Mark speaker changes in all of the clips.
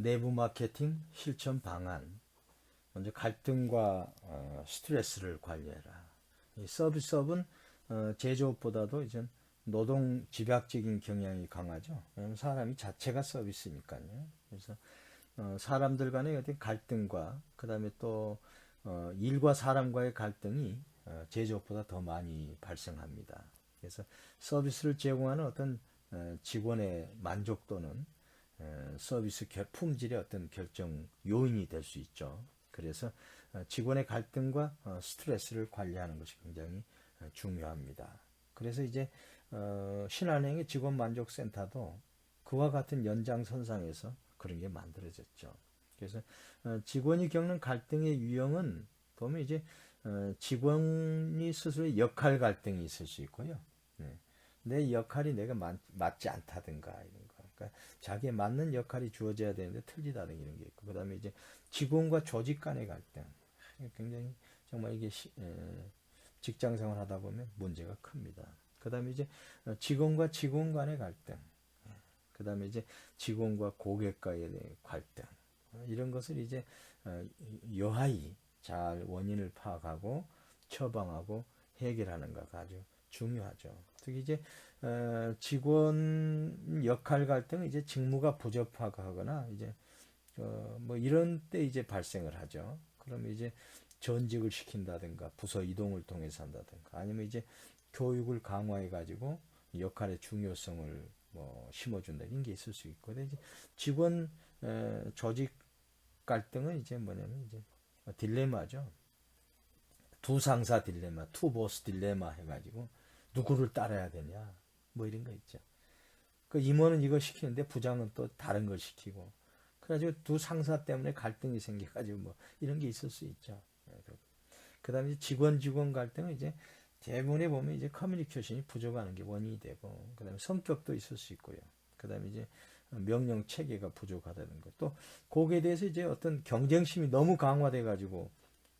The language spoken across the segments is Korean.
Speaker 1: 내부 마케팅 실천 방안. 먼저 갈등과 스트레스를 관리해라. 이 서비스업은 제조업보다도 이제 노동 집약적인 경향이 강하죠. 왜냐하면 사람이 자체가 서비스니까요. 그래서 사람들 간의 어떤 갈등과 그다음에 또 일과 사람과의 갈등이 제조업보다 더 많이 발생합니다. 그래서 서비스를 제공하는 어떤 직원의 만족도는 서비스 품질의 어떤 결정 요인이 될 수 있죠. 그래서 직원의 갈등과 스트레스를 관리하는 것이 굉장히 중요합니다. 그래서 이제 신한은행의 직원 만족 센터도 그와 같은 연장선상에서 그런 게 만들어졌죠. 그래서 직원이 겪는 갈등의 유형은 보면 이제 직원이 스스로의 역할 갈등이 있을 수 있고요. 네. 내 역할이 내가 맞지 않다든가 이런 거. 그러니까 자기에 맞는 역할이 주어져야 되는데 틀리다든가 이런 게 있고, 그다음에 이제 직원과 조직 간의 갈등. 굉장히 정말 이게 직장 생활 하다 보면 문제가 큽니다. 그다음에 이제 직원과 직원 간의 갈등. 그다음에 이제 직원과 고객과의 갈등. 이런 것을 이제 여하이 잘 원인을 파악하고 처방하고 해결하는 것가 아주 중요하죠. 특히 이제 직원 역할 갈등은 이제 직무가 부적합하거나 이제 뭐 이런 때 이제 발생을 하죠. 그러면 이제 전직을 시킨다든가 부서 이동을 통해서 한다든가 아니면 이제 교육을 강화해 가지고 역할의 중요성을 뭐 심어준다 이런 게 있을 수 있고, 근데 이제 직원 조직 갈등은 이제 뭐냐면 이제 딜레마죠. 두 상사 딜레마, 투 보스 딜레마 해가지고 누구를 따라야 되냐 뭐 이런 거 있죠. 그 임원은 이걸 시키는데 부장은 또 다른 걸 시키고 그래가지고 두 상사 때문에 갈등이 생겨가지고 뭐 이런 게 있을 수 있죠. 그다음에 직원 갈등은 이제 대부분에 보면 이제 커뮤니케이션이 부족하는 게 원인이 되고, 그다음에 성격도 있을 수 있고요. 그다음에 이제 명령 체계가 부족하다는 것. 또 거기에 대해서 이제 어떤 경쟁심이 너무 강화돼 가지고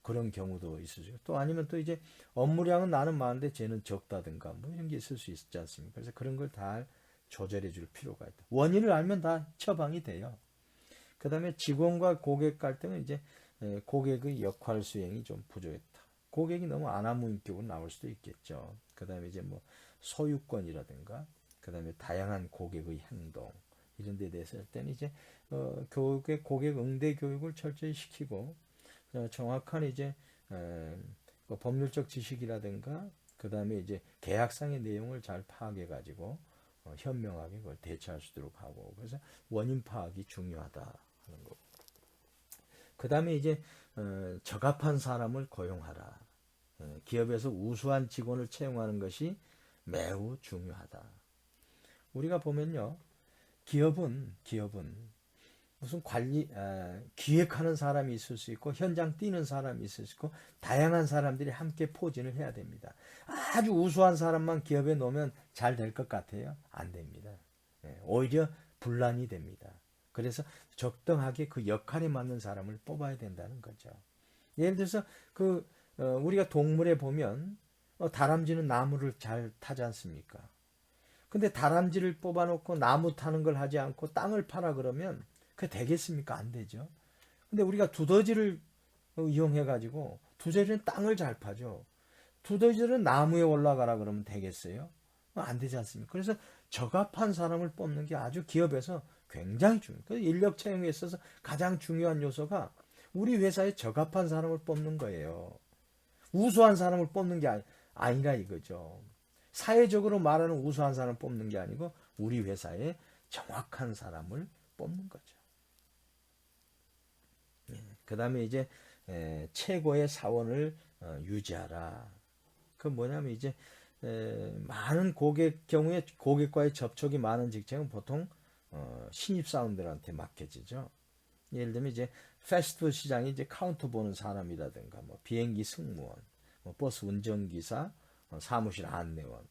Speaker 1: 그런 경우도 있을 수 있고, 또 아니면 또 이제 업무량은 나는 많은데 쟤는 적다든가 뭐 이런 게 있을 수 있지 않습니까? 그래서 그런 걸 다 조절해 줄 필요가 있다. 원인을 알면 다 처방이 돼요. 그다음에 직원과 고객 갈등은 이제 고객의 역할 수행이 좀 부족했다. 고객이 너무 아나무인격으로 나올 수도 있겠죠. 그다음에 이제 뭐 소유권이라든가 그다음에 다양한 고객의 행동 이런 데 대해서 할 때는 이제 고객 응대 교육을 철저히 시키고 정확한 이제 그 법률적 지식이라든가 그다음에 이제 계약상의 내용을 잘 파악해 가지고 현명하게 그걸 대처할 수 있도록 하고, 그래서 원인 파악이 중요하다 하는 거고. 그다음에 이제 적합한 사람을 고용하라. 기업에서 우수한 직원을 채용하는 것이 매우 중요하다. 우리가 보면요, 기업은 무슨 기획하는 사람이 있을 수 있고 현장 뛰는 사람이 있을 수 있고 다양한 사람들이 함께 포진을 해야 됩니다. 아주 우수한 사람만 기업에 놓으면 잘 될 것 같아요? 안 됩니다. 오히려 분란이 됩니다. 그래서 적당하게 그 역할에 맞는 사람을 뽑아야 된다는 거죠. 예를 들어서 우리가 동물에 보면 다람쥐는 나무를 잘 타지 않습니까? 근데 다람쥐를 뽑아놓고 나무 타는 걸 하지 않고 땅을 파라 그러면 그게 되겠습니까? 안 되죠. 근데 우리가 두더지를 이용해가지고 두더지는 땅을 잘 파죠. 두더지는 나무에 올라가라 그러면 되겠어요? 안 되지 않습니까? 그래서 적합한 사람을 뽑는 게 아주 기업에서 굉장히 중요해요. 그래서 인력 채용에 있어서 가장 중요한 요소가 우리 회사에 적합한 사람을 뽑는 거예요. 우수한 사람을 뽑는 게 아니라 이거죠. 사회적으로 말하는 우수한 사람을 뽑는 게 아니고 우리 회사에 정확한 사람을 뽑는 거죠. 그 다음에 이제 최고의 사원을 유지하라. 그 뭐냐면 이제 많은 경우에 고객과의 접촉이 많은 직장은 보통 신입사원들한테 맡겨지죠. 예를 들면 이제 패스트푸드 시장에 이제 카운터 보는 사람이라든가 뭐 비행기 승무원, 뭐 버스 운전기사, 사무실 안내원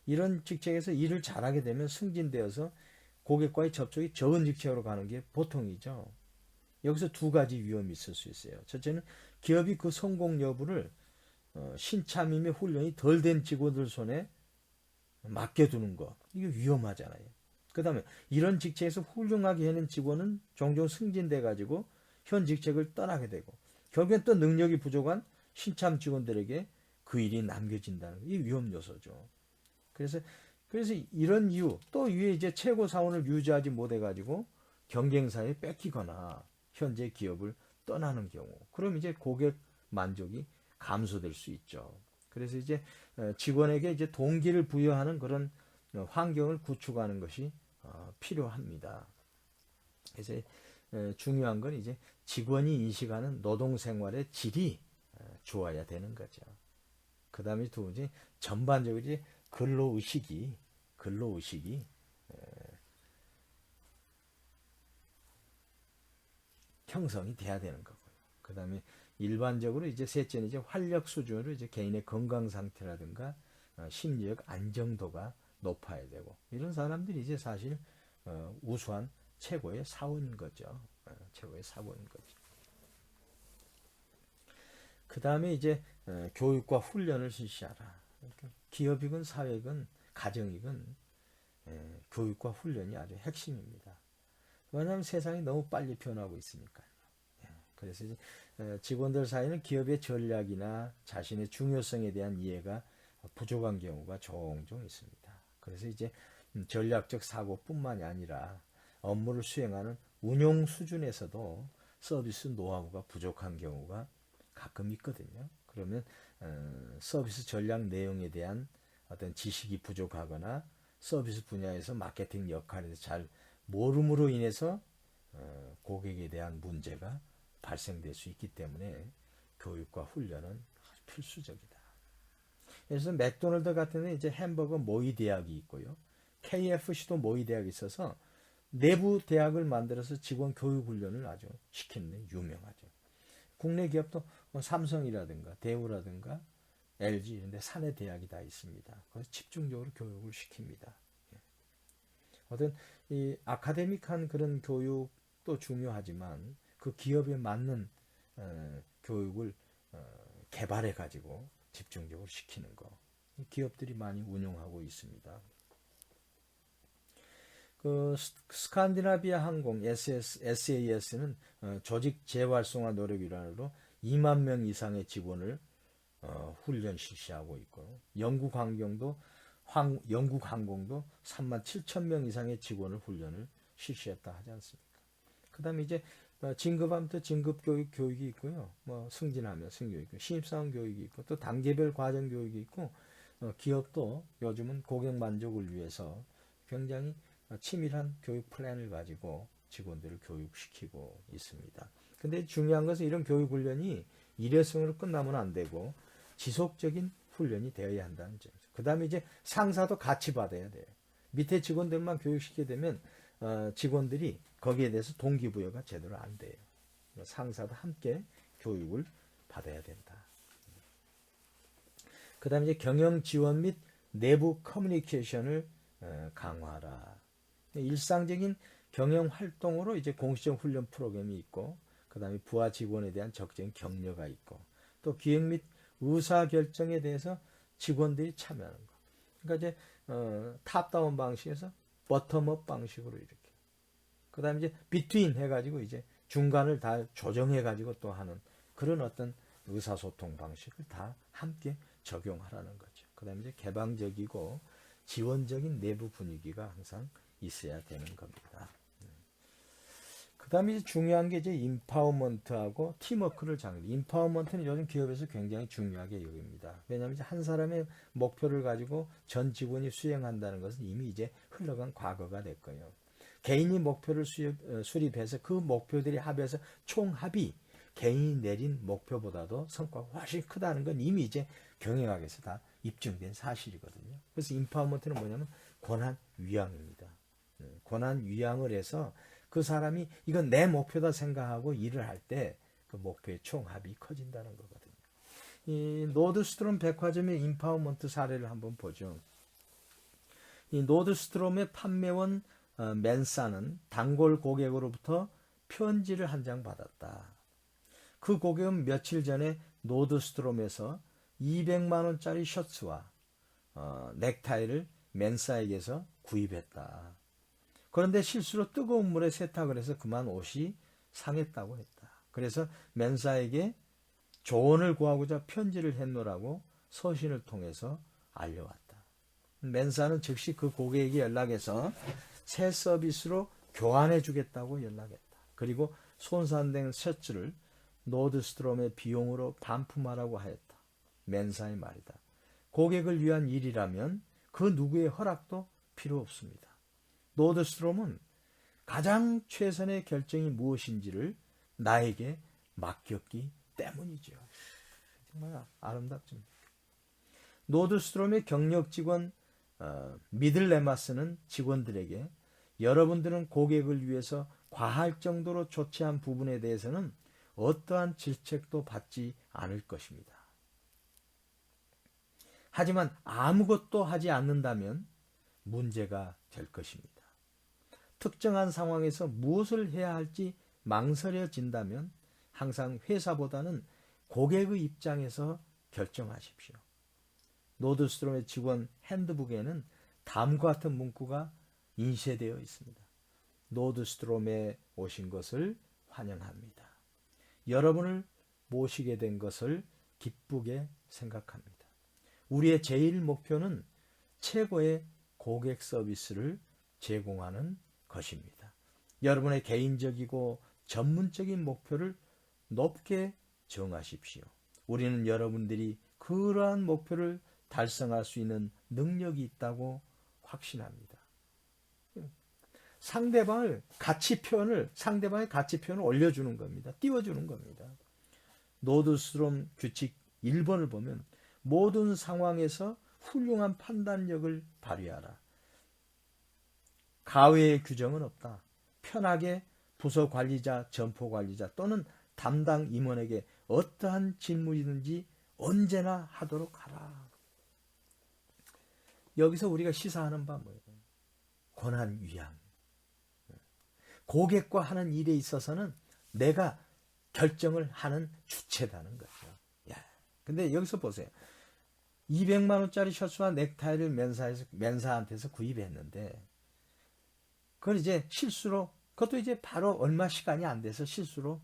Speaker 1: 이런 직책에서 일을 잘하게 되면 승진되어서 고객과의 접촉이 적은 직책으로 가는 게 보통이죠. 여기서 두 가지 위험이 있을 수 있어요. 첫째는 기업이 그 성공 여부를 신참임의 훈련이 덜 된 직원들 손에 맡겨두는 거. 이게 위험하잖아요. 그 다음에 이런 직책에서 훌륭하게 해낸 직원은 종종 승진돼 가지고 현 직책을 떠나게 되고 결국엔 또 능력이 부족한 신참 직원들에게 그 일이 남겨진다는 이 위험 요소죠. 그래서 이런 이유 또 위에 이제 최고 사원을 유지하지 못해 가지고 경쟁사에 뺏기거나 현재 기업을 떠나는 경우 그럼 이제 고객 만족이 감소될 수 있죠. 그래서 이제 직원에게 이제 동기를 부여하는 그런 환경을 구축하는 것이 필요합니다. 그래서 중요한 건 이제 직원이 인식하는 노동 생활의 질이 좋아야 되는 거죠. 그 다음에 두 번째 전반적으로 이제 근로의식이 형성이 돼야 되는 거고요. 그 다음에 일반적으로 이제 셋째는 이제 활력 수준으로 이제 개인의 건강 상태라든가 심리적 안정도가 높아야 되고 이런 사람들이 이제 사실 우수한 최고의 사원인 거죠. 최고의 사원인 거죠. 그 다음에 이제 교육과 훈련을 실시하라. 그러니까 기업이건 사회건 가정이건 교육과 훈련이 아주 핵심입니다. 왜냐하면 세상이 너무 빨리 변하고 있으니까요. 그래서 이제 직원들 사이는 기업의 전략이나 자신의 중요성에 대한 이해가 부족한 경우가 종종 있습니다. 그래서 이제 전략적 사고뿐만이 아니라 업무를 수행하는 운용 수준에서도 서비스 노하우가 부족한 경우가 가끔 있거든요. 그러면 서비스 전략 내용에 대한 어떤 지식이 부족하거나 서비스 분야에서 마케팅 역할에서 잘 모름으로 인해서 고객에 대한 문제가 발생될 수 있기 때문에 교육과 훈련은 필수적이다. 그래서 맥도날드 같은 데 이제 햄버거 모의 대학이 있고요. KFC도 모의 대학이 있어서 내부 대학을 만들어서 직원 교육 훈련을 아주 시키는 데 유명하죠. 국내 기업도 삼성이라든가 대우라든가 LG 이런 데 사내 대학이 다 있습니다. 그래서 집중적으로 교육을 시킵니다. 어떤 이 아카데믹한 그런 교육도 중요하지만 그 기업에 맞는 교육을 개발해 가지고 집중적으로 시키는 거 기업들이 많이 운영하고 있습니다. 그 스칸디나비아 항공 SAS는 조직 재활성화 노력 일환으로 2만 명 이상의 직원을 훈련 실시하고 있고 영국 항공도 3만 7천 명 이상의 직원을 훈련을 실시했다 하지 않습니까? 그다음에 이제 진급하면 또 진급 교육이 있고요. 뭐 승진하면 승교육 있고 신입사원 교육이 있고 또 단계별 과정 교육이 있고 기업도 요즘은 고객 만족을 위해서 굉장히 치밀한 교육 플랜을 가지고 직원들을 교육시키고 있습니다. 근데 중요한 것은 이런 교육 훈련이 일회성으로 끝나면 안 되고 지속적인 훈련이 되어야 한다는 점이죠. 그 다음에 이제 상사도 같이 받아야 돼요. 밑에 직원들만 교육시키게 되면 직원들이 거기에 대해서 동기부여가 제대로 안 돼요. 상사도 함께 교육을 받아야 된다. 그 다음에 이제 경영 지원 및 내부 커뮤니케이션을 강화하라. 일상적인 경영 활동으로 이제 공식적 훈련 프로그램이 있고, 그 다음에 부하 직원에 대한 적극적인 격려가 있고, 또 기획 및 의사 결정에 대해서 직원들이 참여하는 거. 그러니까 이제 탑다운 방식에서 버텀업 방식으로 이렇게. 그 다음에 이제 비트윈 해가지고 이제 중간을 다 조정해가지고 또 하는 그런 어떤 의사소통 방식을 다 함께 적용하라는 거죠. 그 다음에 이제 개방적이고 지원적인 내부 분위기가 항상 있어야 되는 겁니다. 그 다음에 중요한 게 이제 인파워먼트하고 팀워크를 인파워먼트는 요즘 기업에서 굉장히 중요하게 여깁니다. 왜냐하면 이제 한 사람의 목표를 가지고 전 직원이 수행한다는 것은 이미 이제 흘러간 과거가 됐고요. 개인이 목표를 수립해서 그 목표들이 합해서 총합이 개인이 내린 목표보다도 성과가 훨씬 크다는 건 이미 이제 경영학에서 다 입증된 사실이거든요. 그래서 인파워먼트는 뭐냐면 권한 위양입니다. 권한 위양을 해서 그 사람이 이건 내 목표다 생각하고 일을 할 때 그 목표의 총합이 커진다는 거거든요. 이 노드스트롬 백화점의 인파워먼트 사례를 한번 보죠. 이 노드스트롬의 판매원 맨사는 단골 고객으로부터 편지를 한 장 받았다. 그 고객은 며칠 전에 노드스트롬에서 200만 원짜리 셔츠와 넥타이를 맨사에게서 구입했다. 그런데 실수로 뜨거운 물에 세탁을 해서 그만 옷이 상했다고 했다. 그래서 맨사에게 조언을 구하고자 편지를 했노라고 서신을 통해서 알려왔다. 맨사는 즉시 그 고객에게 연락해서 새 서비스로 교환해 주겠다고 연락했다. 그리고 손상된 셔츠를 노드스트롬의 비용으로 반품하라고 하였다. 맨사의 말이다. 고객을 위한 일이라면 그 누구의 허락도 필요 없습니다. 노드스트롬은 가장 최선의 결정이 무엇인지를 나에게 맡겼기 때문이죠. 정말 아름답습니다. 노드스트롬의 경력 직원 미들레마스는 직원들에게 여러분들은 고객을 위해서 과할 정도로 조치한 부분에 대해서는 어떠한 질책도 받지 않을 것입니다. 하지만 아무것도 하지 않는다면 문제가 될 것입니다. 특정한 상황에서 무엇을 해야 할지 망설여진다면 항상 회사보다는 고객의 입장에서 결정하십시오. 노드스트롬의 직원 핸드북에는 다음과 같은 문구가 인쇄되어 있습니다. 노드스트롬에 오신 것을 환영합니다. 여러분을 모시게 된 것을 기쁘게 생각합니다. 우리의 제일 목표는 최고의 고객 서비스를 제공하는 것입니다. 여러분의 개인적이고 전문적인 목표를 높게 정하십시오. 우리는 여러분들이 그러한 목표를 달성할 수 있는 능력이 있다고 확신합니다. 상대방의 가치 표현을 올려주는 겁니다. 띄워주는 겁니다. 노드스트롬 규칙 1번을 보면 모든 상황에서 훌륭한 판단력을 발휘하라. 가외의 규정은 없다. 편하게 부서 관리자, 점포 관리자 또는 담당 임원에게 어떠한 질문이든지 언제나 하도록 하라. 여기서 우리가 시사하는 바 뭐예요? 권한 위양. 고객과 하는 일에 있어서는 내가 결정을 하는 주체다는 거죠. 야, 근데 여기서 보세요. 200만 원짜리 셔츠와 넥타이를 맨사한테서 구입했는데 그걸 이제 실수로 그것도 이제 바로 얼마 시간이 안 돼서 실수로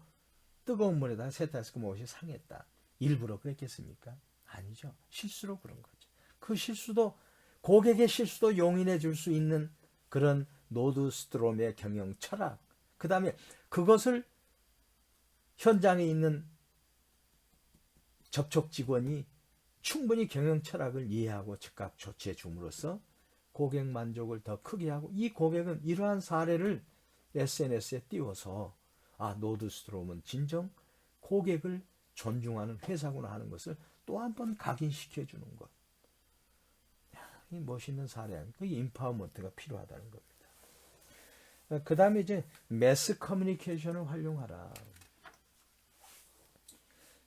Speaker 1: 뜨거운 물에다가 세탁해서 그 옷이 상했다. 일부러 그랬겠습니까? 아니죠. 실수로 그런 거죠. 그 실수도 고객의 실수도 용인해 줄 수 있는 그런 노드스트롬의 경영 철학. 그 다음에 그것을 현장에 있는 접촉 직원이 충분히 경영 철학을 이해하고 즉각 조치해 줌으로써 고객 만족을 더 크게 하고 이 고객은 이러한 사례를 SNS에 띄워서 노드스트롬은 진정 고객을 존중하는 회사구나 하는 것을 또 한 번 각인시켜 주는 것. 이 멋있는 사례, 그 인파워먼트가 필요하다는 겁니다. 그 다음에 이제 매스 커뮤니케이션을 활용하라.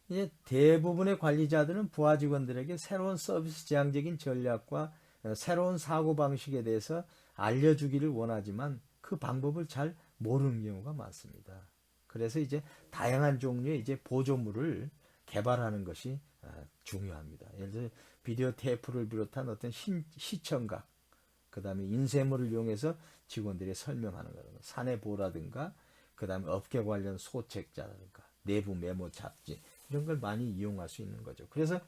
Speaker 1: 이제 대부분의 관리자들은 부하 직원들에게 새로운 서비스 지향적인 전략과 새로운 사고 방식에 대해서 알려주기를 원하지만 그 방법을 잘 모르는 경우가 많습니다. 그래서 이제 다양한 종류의 이제 보조물을 개발하는 것이 중요합니다. 예를 들어 비디오 테이프를 비롯한 어떤 시청각, 그 다음에 인쇄물을 이용해서 직원들이 설명하는 거라든가, 사내보라든가, 그 다음에 업계 관련 소책자라든가, 내부 메모 잡지, 이런 걸 많이 이용할 수 있는 거죠. 그래서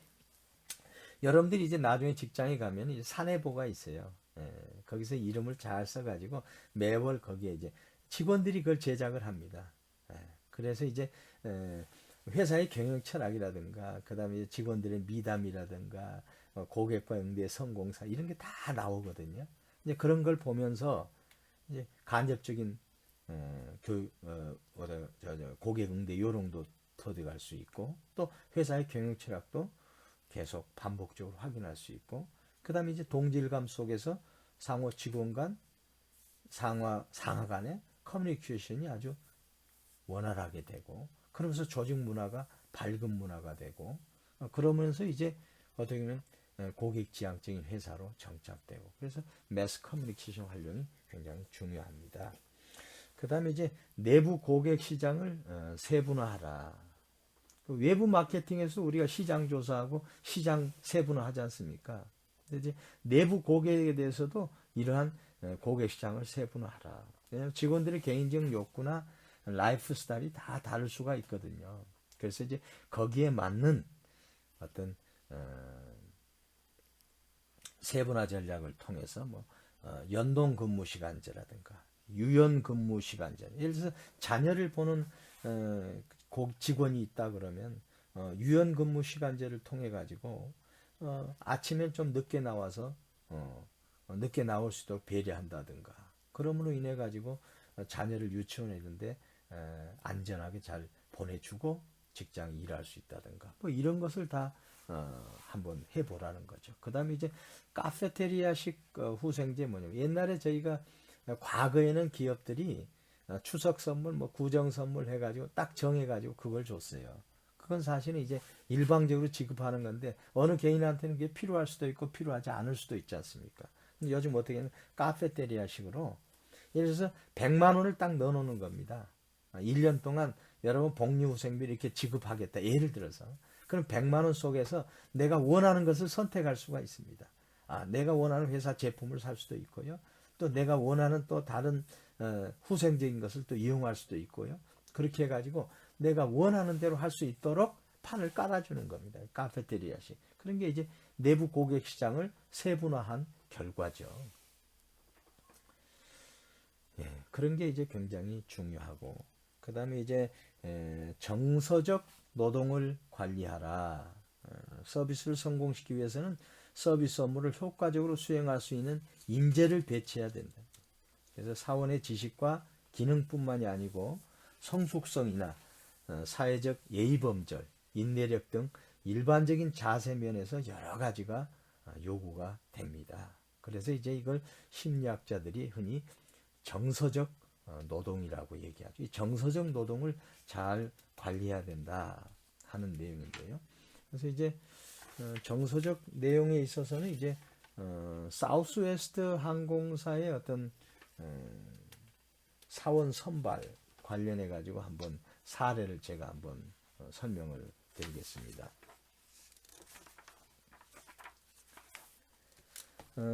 Speaker 1: 여러분들이 이제 나중에 직장에 가면 이제 사내보가 있어요. 거기서 이름을 잘 써가지고 매월 거기에 이제 직원들이 그걸 제작을 합니다. 그래서 이제 회사의 경영 철학이라든가, 그 다음에 직원들의 미담이라든가, 고객과 응대의 성공사, 이런 게 다 나오거든요. 이제 그런 걸 보면서 이제 간접적인 고객 응대 요령도 터득할 수 있고, 또 회사의 경영 철학도 계속 반복적으로 확인할 수 있고, 그 다음에 이제 동질감 속에서 상호 직원 간, 상하 간의 커뮤니케이션이 아주 원활하게 되고, 그러면서 조직 문화가 밝은 문화가 되고, 그러면서 이제 어떻게 보면 고객 지향적인 회사로 정착되고, 그래서 매스 커뮤니케이션 활용이 굉장히 중요합니다. 그 다음에 이제 내부 고객 시장을 세분화하라. 외부 마케팅에서 우리가 시장 조사하고 시장 세분화하지 않습니까? 근데 이제 내부 고객에 대해서도 이러한 고객 시장을 세분화하라. 왜냐하면 직원들의 개인적 욕구나 라이프 스타일이 다 다를 수가 있거든요. 그래서 이제 거기에 맞는 어떤 세분화 전략을 통해서 뭐 연동 근무 시간제라든가 유연 근무 시간제. 예를 들어서 자녀를 보는 직원이 있다 그러면 유연 근무 시간제를 통해 가지고 아침엔 좀 늦게 나와서 늦게 나올 수 있도록 배려한다든가. 그러므로 인해 가지고 자녀를 유치원에 있는데 안전하게 잘 보내주고 직장 일할 수 있다든가. 뭐 이런 것을 다 한번 해보라는 거죠. 그 다음에 이제 카페테리아식 후생제 뭐냐면 옛날에 저희가 과거에는 기업들이 추석 선물, 뭐 구정 선물 해가지고 딱 정해가지고 그걸 줬어요. 그건 사실은 이제 일방적으로 지급하는 건데 어느 개인한테는 그게 필요할 수도 있고 필요하지 않을 수도 있지 않습니까? 근데 요즘 어떻게 하면 카페테리아식으로 예를 들어서 100만 원을 딱 넣어놓는 겁니다. 1년 동안 여러분 복리후생비 이렇게 지급하겠다. 예를 들어서. 그럼 100만 원 속에서 내가 원하는 것을 선택할 수가 있습니다. 내가 원하는 회사 제품을 살 수도 있고요. 또 내가 원하는 또 다른 후생적인 것을 또 이용할 수도 있고요. 그렇게 해가지고 내가 원하는 대로 할 수 있도록 판을 깔아주는 겁니다. 카페테리아식. 그런 게 이제 내부 고객 시장을 세분화한 결과죠. 예, 그런 게 이제 굉장히 중요하고, 그 다음에 이제 정서적 노동을 관리하라. 서비스를 성공시키기 위해서는 서비스 업무를 효과적으로 수행할 수 있는 인재를 배치해야 된다. 그래서 사원의 지식과 기능뿐만이 아니고 성숙성이나 사회적 예의범절, 인내력 등 일반적인 자세 면에서 여러 가지가 요구가 됩니다. 그래서 이제 이걸 심리학자들이 흔히 정서적 노동이라고 얘기하죠. 이 정서적 노동을 잘 관리해야 된다 하는 내용인데요. 그래서 이제 정서적 내용에 있어서는 이제 사우스웨스트 항공사의 어떤 사원 선발 관련해 가지고 한번 사례를 제가 한번 설명을 드리겠습니다.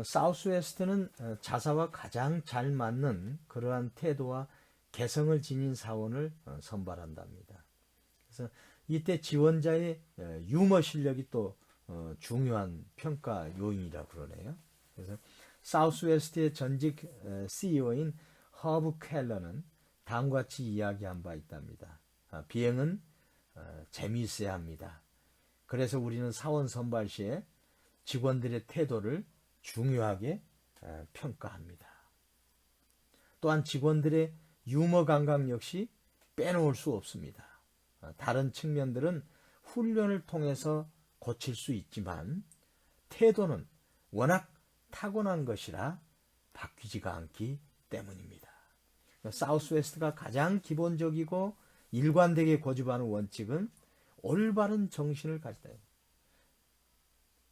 Speaker 1: 사우스웨스트는 자사와 가장 잘 맞는 그러한 태도와 개성을 지닌 사원을 선발한답니다. 그래서 이때 지원자의 유머 실력이 또 중요한 평가 요인이라고 그러네요. 그래서 사우스웨스트의 전직 CEO인 허브 켈러는 다음과 같이 이야기한 바 있답니다. 비행은 재미있어야 합니다. 그래서 우리는 사원 선발 시에 직원들의 태도를 중요하게 평가합니다. 또한 직원들의 유머 감각 역시 빼놓을 수 없습니다. 다른 측면들은 훈련을 통해서 고칠 수 있지만 태도는 워낙 타고난 것이라 바뀌지가 않기 때문입니다. 사우스웨스트가 가장 기본적이고 일관되게 고집하는 원칙은 올바른 정신을 가지다.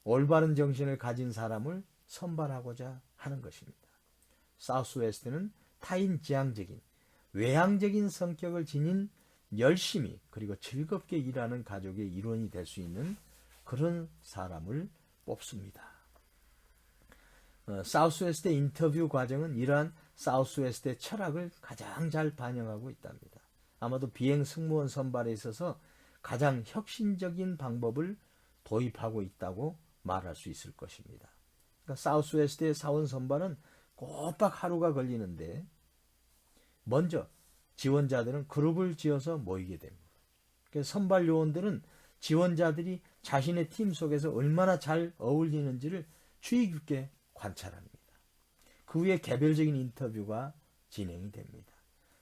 Speaker 1: 올바른 정신을 가진 사람을 선발하고자 하는 것입니다. 사우스웨스트는 타인지향적인 외향적인 성격을 지닌 열심히 그리고 즐겁게 일하는 가족의 일원이 될 수 있는 그런 사람을 뽑습니다. 사우스웨스트의 인터뷰 과정은 이러한 사우스웨스트의 철학을 가장 잘 반영하고 있답니다. 아마도 비행 승무원 선발에 있어서 가장 혁신적인 방법을 도입하고 있다고 말할 수 있을 것입니다. 그러니까 사우스웨스트의 사원 선발은 꼬박 하루가 걸리는데 먼저 지원자들은 그룹을 지어서 모이게 됩니다. 그래서 선발 요원들은 지원자들이 자신의 팀 속에서 얼마나 잘 어울리는지를 주의 깊게 관찰합니다. 그 후에 개별적인 인터뷰가 진행이 됩니다.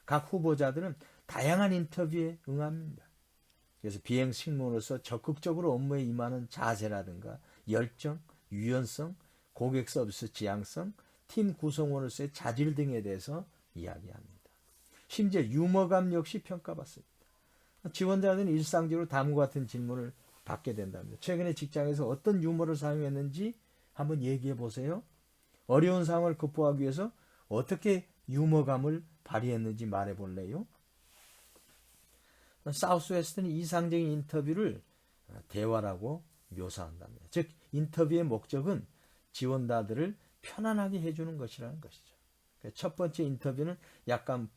Speaker 1: 각 후보자들은 다양한 인터뷰에 응합니다. 그래서 비행 승무원으로서 적극적으로 업무에 임하는 자세라든가 열정, 유연성, 고객 서비스 지향성, 팀 구성원으로서의 자질 등에 대해서 이야기합니다. 심지어 유머감 역시 평가받습니다. 지원자들은 일상적으로 다음과 같은 질문을 받게 된답니다. 최근에 직장에서 어떤 유머를 사용했는지 한번 얘기해 보세요. 어려운 상황을 극복하기 위해서 어떻게 유머감을 발휘했는지 말해 볼래요? 사우스웨스트는 이상적인 인터뷰를 대화라고 묘사한답니다. 즉 인터뷰의 목적은 지원자들을 편안하게 해주는 것이라는 것이죠. 첫 번째 인터뷰는 약간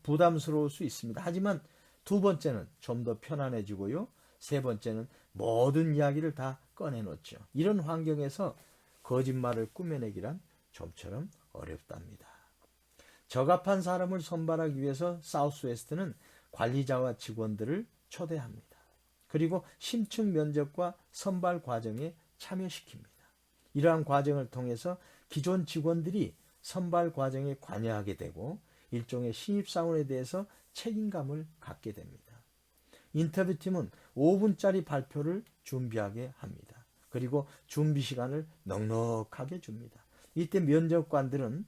Speaker 1: 부담스러울 수 있습니다. 하지만 두 번째는 좀 더 편안해지고요. 세 번째는 모든 이야기를 다 꺼내놓죠. 이런 환경에서 거짓말을 꾸며내기란 좀처럼 어렵답니다. 적합한 사람을 선발하기 위해서 사우스웨스트는 관리자와 직원들을 초대합니다. 그리고 심층 면접과 선발 과정에 참여시킵니다. 이러한 과정을 통해서 기존 직원들이 선발 과정에 관여하게 되고 일종의 신입사원에 대해서 책임감을 갖게 됩니다. 인터뷰팀은 5분짜리 발표를 준비하게 합니다. 그리고 준비 시간을 넉넉하게 줍니다. 이때 면접관들은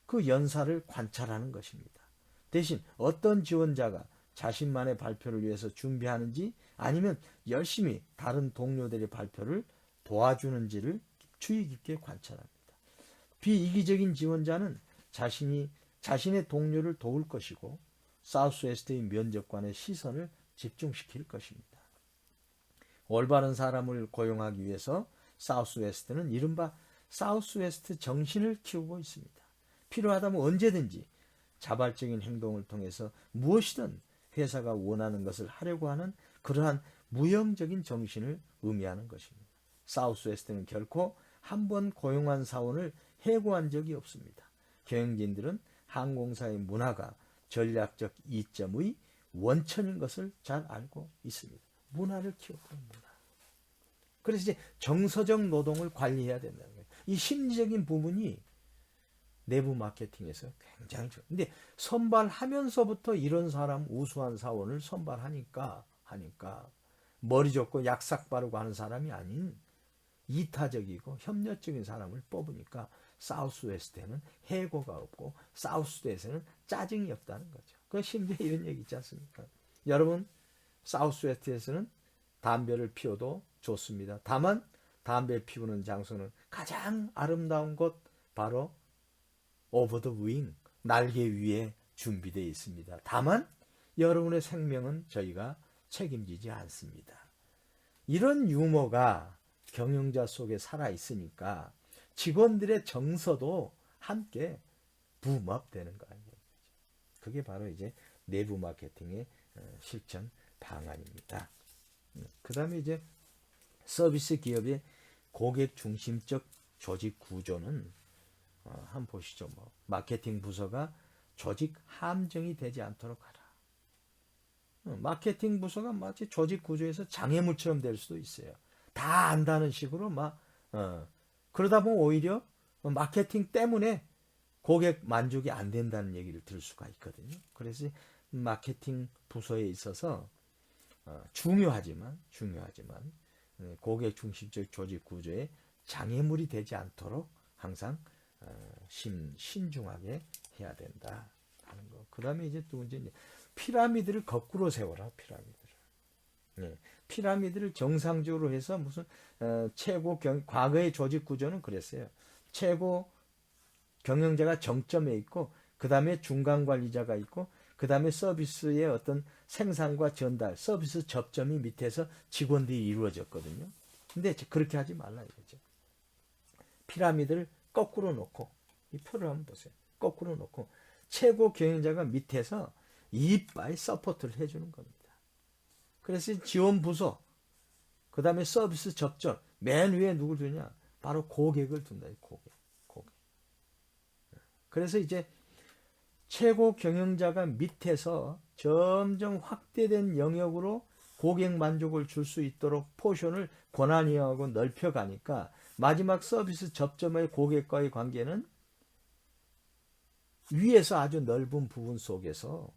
Speaker 1: 그 연사를 관찰하는 것입니다. 대신 어떤 지원자가 자신만의 발표를 위해서 준비하는지 아니면 열심히 다른 동료들의 발표를 도와주는지를 주의 깊게 관찰합니다. 비이기적인 지원자는 자신의 동료를 도울 것이고 사우스웨스트의 면접관의 시선을 집중시킬 것입니다. 올바른 사람을 고용하기 위해서 사우스웨스트는 이른바 사우스웨스트 정신을 키우고 있습니다. 필요하다면 언제든지 자발적인 행동을 통해서 무엇이든 회사가 원하는 것을 하려고 하는 그러한 무형적인 정신을 의미하는 것입니다. 사우스웨스트는 결코 한 번 고용한 사원을 해고한 적이 없습니다. 경영진들은 항공사의 문화가 전략적 이점의 원천인 것을 잘 알고 있습니다. 문화를 키우는 문화. 그래서 이제 정서적 노동을 관리해야 된다는 거예요. 이 심리적인 부분이 내부 마케팅에서 굉장히 좋아요. 근데 선발하면서부터 이런 사람, 우수한 사원을 선발하니까 머리 좋고 약삭 바르고 하는 사람이 아닌 이타적이고 협력적인 사람을 뽑으니까 사우스웨스트에는 해고가 없고 사우스웨스트에는 짜증이 없다는 거죠. 그 심지어 이런 얘기 있지 않습니까? 여러분, 사우스웨스트에서는 담배를 피워도 좋습니다. 다만 담배 피우는 장소는 가장 아름다운 곳 바로 오버 더 윙, 날개 위에 준비되어 있습니다. 다만 여러분의 생명은 저희가 책임지지 않습니다. 이런 유머가 경영자 속에 살아있으니까 직원들의 정서도 함께 붐업되는 거 아니에요. 그게 바로 이제 내부 마케팅의 실천 방안입니다. 그 다음에 이제 서비스 기업의 고객 중심적 조직 구조는 한번 보시죠. 마케팅 부서가 조직 함정이 되지 않도록 하라. 마케팅 부서가 마치 조직 구조에서 장애물처럼 될 수도 있어요. 다 안다는 식으로 그러다 보면 오히려 마케팅 때문에 고객 만족이 안 된다는 얘기를 들을 수가 있거든요. 그래서 마케팅 부서에 있어서 중요하지만 고객 중심적 조직 구조에 장애물이 되지 않도록 항상 신중하게 해야 된다 하는 거. 그 다음에 이제 또 문제 피라미드를 거꾸로 세워라. 피라미드를 정상적으로 해서 무슨 과거의 조직 구조는 그랬어요. 최고 경영자가 정점에 있고 그 다음에 중간 관리자가 있고 그 다음에 서비스의 어떤 생산과 전달, 서비스 접점이 밑에서 직원들이 이루어졌거든요. 근데 그렇게 하지 말라 이거죠. 피라미드를 거꾸로 놓고 이 표를 한번 보세요. 거꾸로 놓고 최고 경영자가 밑에서 이빨 서포트를 해주는 겁니다. 그래서 지원 부서, 그 다음에 서비스 접점, 맨 위에 누굴 두냐? 바로 고객을 둔다. 고객. 그래서 이제 최고 경영자가 밑에서 점점 확대된 영역으로 고객 만족을 줄 수 있도록 포션을 권한이하고 넓혀가니까 마지막 서비스 접점의 고객과의 관계는 위에서 아주 넓은 부분 속에서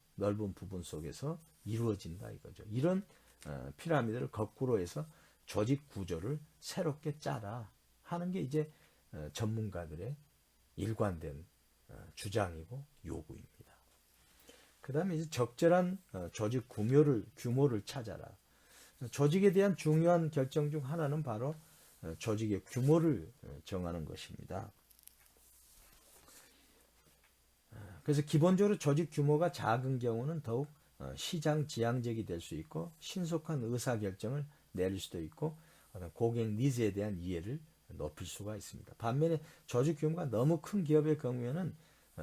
Speaker 1: 이루어진다 이거죠. 이런 피라미드를 거꾸로 해서 조직 구조를 새롭게 짜라 하는 게 이제 전문가들의 일관된 주장이고 요구입니다. 그 다음에 이제 적절한 조직 규모를 찾아라. 조직에 대한 중요한 결정 중 하나는 바로 조직의 규모를 정하는 것입니다. 그래서 기본적으로 조직 규모가 작은 경우는 더욱 시장 지향적이 될 수 있고 신속한 의사결정을 내릴 수도 있고 고객 니즈에 대한 이해를 높일 수가 있습니다. 반면에 조직 규모가 너무 큰 기업의 경우에는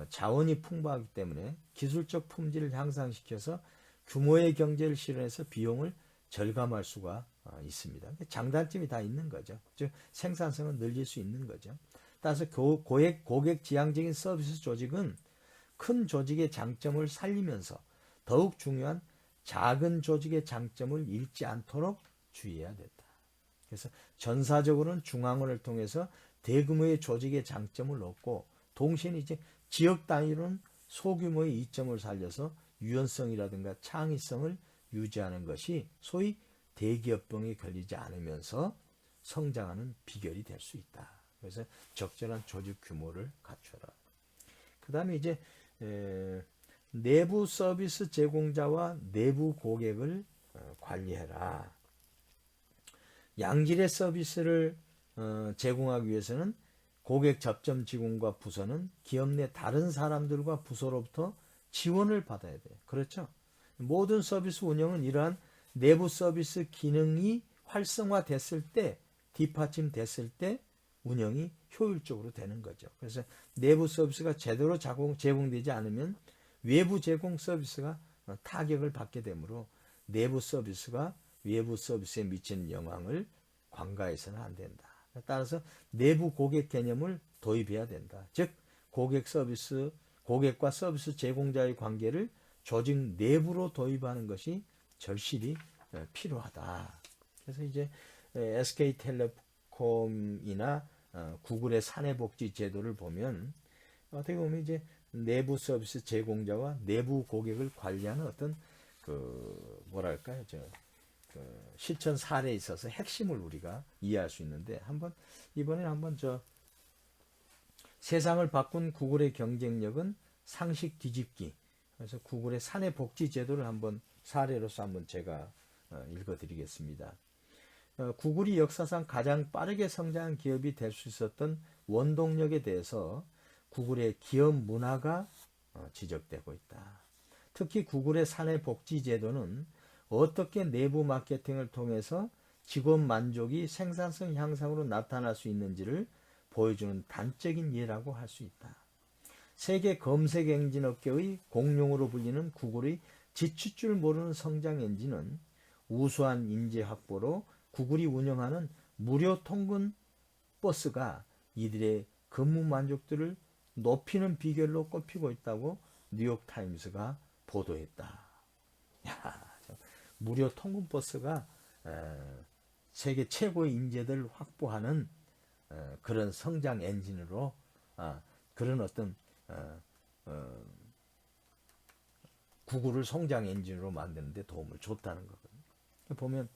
Speaker 1: 자원이 풍부하기 때문에 기술적 품질을 향상시켜서 규모의 경제를 실현해서 비용을 절감할 수가 있습니다. 장단점이 다 있는 거죠. 즉 생산성은 늘릴 수 있는 거죠. 따라서 고객 지향적인 서비스 조직은 큰 조직의 장점을 살리면서 더욱 중요한 작은 조직의 장점을 잃지 않도록 주의해야 된다. 그래서 전사적으로는 중앙원을 통해서 대규모의 조직의 장점을 얻고 동시에 이제 지역 단위로는 소규모의 이점을 살려서 유연성이라든가 창의성을 유지하는 것이 소위 대기업병에 걸리지 않으면서 성장하는 비결이 될 수 있다. 그래서 적절한 조직 규모를 갖춰라. 그 다음에 이제 내부 서비스 제공자와 내부 고객을 관리해라. 양질의 서비스를 제공하기 위해서는 고객 접점 직원과 부서는 기업 내 다른 사람들과 부서로부터 지원을 받아야 돼요. 그렇죠? 모든 서비스 운영은 이러한 내부 서비스 기능이 활성화됐을 때, 뒷받침됐을 때 운영이 효율적으로 되는 거죠. 그래서 내부 서비스가 제대로 제공되지 않으면 외부 제공 서비스가 타격을 받게 되므로 내부 서비스가 외부 서비스에 미치는 영향을 관가해서는 안 된다. 따라서 내부 고객 개념을 도입해야 된다. 즉 고객과 서비스 제공자의 관계를 조직 내부로 도입하는 것이 절실히 필요하다. 그래서 이제 SK텔레콤이나 구글의 사내복지 제도를 보면 어떻게 보면 이제 내부 서비스 제공자와 내부 고객을 관리하는 어떤 뭐랄까요, 실천 사례에 있어서 핵심을 우리가 이해할 수 있는데 이번에 한번 세상을 바꾼 구글의 경쟁력은 상식 뒤집기. 그래서 구글의 사내 복지 제도를 한번 사례로서 한번 제가 읽어드리겠습니다. 구글이 역사상 가장 빠르게 성장한 기업이 될 수 있었던 원동력에 대해서 구글의 기업 문화가 지적되고 있다. 특히 구글의 사내 복지 제도는 어떻게 내부 마케팅을 통해서 직원 만족이 생산성 향상으로 나타날 수 있는지를 보여주는 단적인 예라고 할 수 있다. 세계 검색 엔진 업계의 공룡으로 불리는 구글의 지칠 줄 모르는 성장 엔진은 우수한 인재 확보로 구글이 운영하는 무료 통근 버스가 이들의 근무 만족도를 높이는 비결로 꼽히고 있다고 뉴욕타임스가 보도했다. 무료 통근 버스가 세계 최고의 인재들을 확보하는 그런 성장 엔진으로 그런 어떤 구글을 성장 엔진으로 만드는 데 도움을 줬다는 거거든요. 보면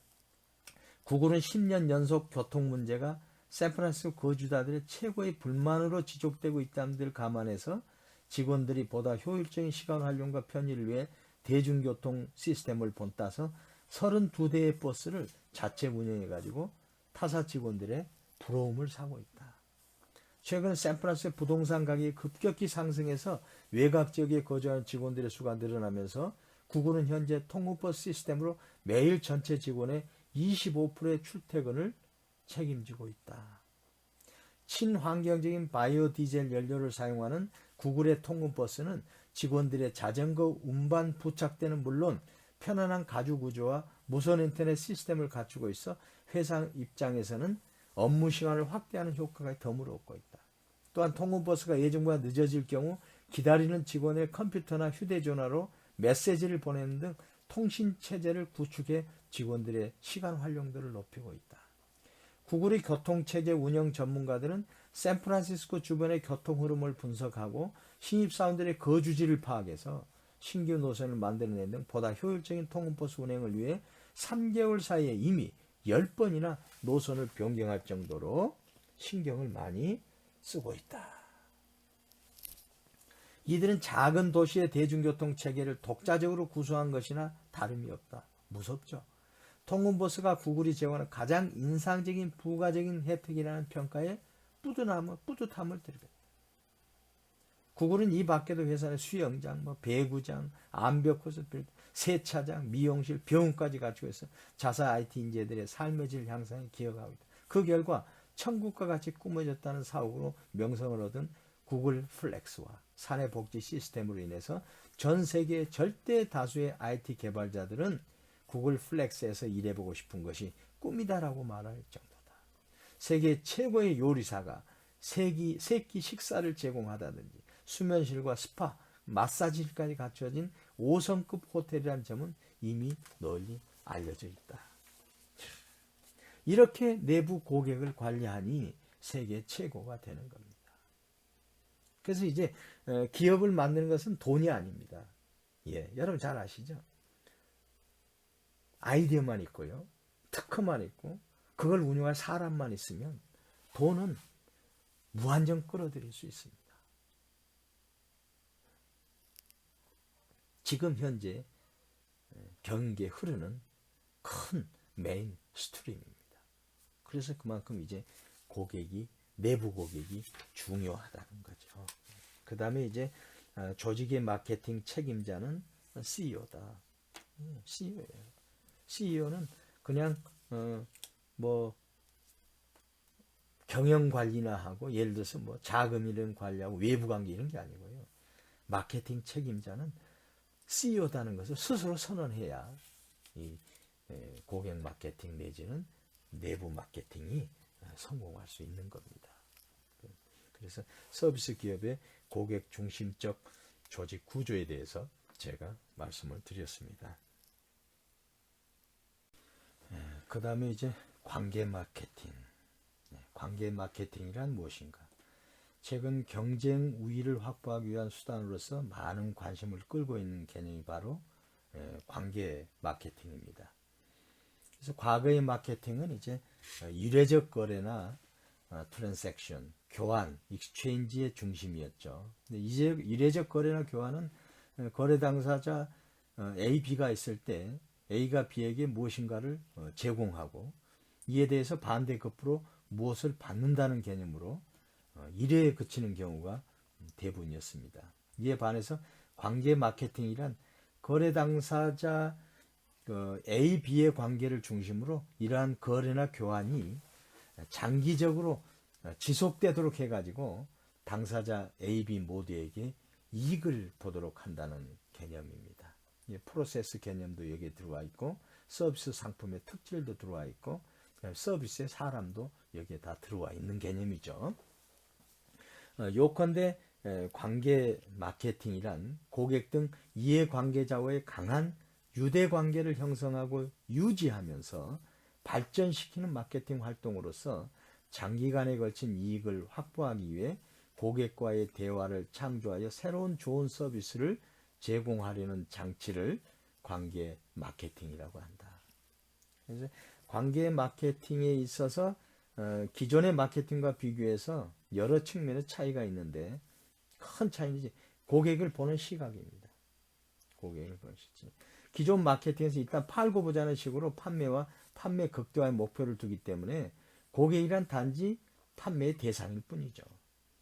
Speaker 1: 구글은 10년 연속 교통 문제가 샌프란시스코 거주자들의 최고의 불만으로 지속되고 있다는 걸 감안해서 직원들이 보다 효율적인 시간 활용과 편의를 위해 대중교통 시스템을 본따서 32대의 버스를 자체 운영해가지고 타사 직원들의 부러움을 사고 있다. 최근 샌프란시스코 부동산 가격이 급격히 상승해서 외곽 지역에 거주하는 직원들의 수가 늘어나면서 구글은 현재 통근버스 시스템으로 매일 전체 직원의 25%의 출퇴근을 책임지고 있다. 친환경적인 바이오 디젤 연료를 사용하는 구글의 통근버스는 직원들의 자전거 운반 부착대는 물론 편안한 가죽 구조와 무선 인터넷 시스템을 갖추고 있어 회사 입장에서는 업무 시간을 확대하는 효과가 덤으로 얻고 있다. 또한 통근버스가 예전보다 늦어질 경우 기다리는 직원의 컴퓨터나 휴대전화로 메시지를 보내는 등 통신체제를 구축해 직원들의 시간 활용도를 높이고 있다. 구글의 교통체제 운영 전문가들은 샌프란시스코 주변의 교통 흐름을 분석하고 신입사원들의 거주지를 파악해서 신규 노선을 만들어내는 등 보다 효율적인 통근버스 운행을 위해 3개월 사이에 이미 10번이나 노선을 변경할 정도로 신경을 많이 쓰고 있다. 이들은 작은 도시의 대중교통 체계를 독자적으로 구성한 것이나 다름이 없다. 무섭죠. 통근버스가 구글이 제공하는 가장 인상적인 부가적인 혜택이라는 평가에 뿌듯함을 드립니다. 구글은 이 밖에도 회사는 수영장, 배구장, 암벽 호스피탈, 세차장, 미용실, 병원까지 갖추고 있어 자사 IT 인재들의 삶의 질 향상에 기여하고 있다. 그 결과 천국과 같이 꾸며졌다는 사업으로 명성을 얻은 구글 플렉스와 사내 복지 시스템으로 인해서 전 세계 절대 다수의 IT 개발자들은 구글 플렉스에서 일해보고 싶은 것이 꿈이다라고 말할 정도다. 세계 최고의 요리사가 세끼 식사를 제공하다든지 수면실과 스파, 마사지까지 갖춰진 5성급 호텔이라는 점은 이미 널리 알려져 있다. 이렇게 내부 고객을 관리하니 세계 최고가 되는 겁니다. 그래서 이제 기업을 만드는 것은 돈이 아닙니다. 예, 여러분 잘 아시죠? 아이디어만 있고요, 특허만 있고, 그걸 운영할 사람만 있으면 돈은 무한정 끌어들일 수 있습니다. 지금 현재 경기에 흐르는 큰 메인 스트림입니다. 그래서 그만큼 이제 내부 고객이 중요하다는 거죠. 그 다음에 이제 조직의 마케팅 책임자는 CEO다. CEO예요. CEO는 그냥 경영 관리나 하고, 예를 들어서 자금 이런 관리하고 외부 관계 이런 게 아니고요. 마케팅 책임자는 CEO다는 것을 스스로 선언해야 이 고객 마케팅 내지는 내부 마케팅이 성공할 수 있는 겁니다. 그래서 서비스 기업의 고객 중심적 조직 구조에 대해서 제가 말씀을 드렸습니다. 그 다음에 이제 관계 마케팅. 관계 마케팅이란 무엇인가? 최근 경쟁 우위를 확보하기 위한 수단으로서 많은 관심을 끌고 있는 개념이 바로 관계 마케팅입니다. 그래서 과거의 마케팅은 이제 유례적 거래나 트랜잭션, 교환, 익스체인지의 중심이었죠. 근데 이제 유례적 거래나 교환은 거래 당사자 A, B가 있을 때 A가 B에게 무엇인가를 제공하고, 이에 대해서 반대급부로 무엇을 받는다는 개념으로 일회에 그치는 경우가 대부분이었습니다. 이에 반해서 관계 마케팅이란 거래 당사자 A, B의 관계를 중심으로 이러한 거래나 교환이 장기적으로 지속되도록 해가지고 당사자 A, B 모두에게 이익을 보도록 한다는 개념입니다. 프로세스 개념도 여기에 들어와 있고, 서비스 상품의 특질도 들어와 있고, 서비스의 사람도 여기에 다 들어와 있는 개념이죠. 요컨대 관계 마케팅이란 고객 등 이해관계자와의 강한 유대관계를 형성하고 유지하면서 발전시키는 마케팅 활동으로서 장기간에 걸친 이익을 확보하기 위해 고객과의 대화를 창조하여 새로운 좋은 서비스를 제공하려는 장치를 관계 마케팅이라고 한다. 그래서 관계 마케팅에 있어서 기존의 마케팅과 비교해서 여러 측면의 차이가 있는데, 큰 차이는 고객을 보는 시각입니다. 고객을 보는 시각. 기존 마케팅에서 일단 팔고 보자는 식으로 판매 극대화의 목표를 두기 때문에 고객이란 단지 판매의 대상일 뿐이죠.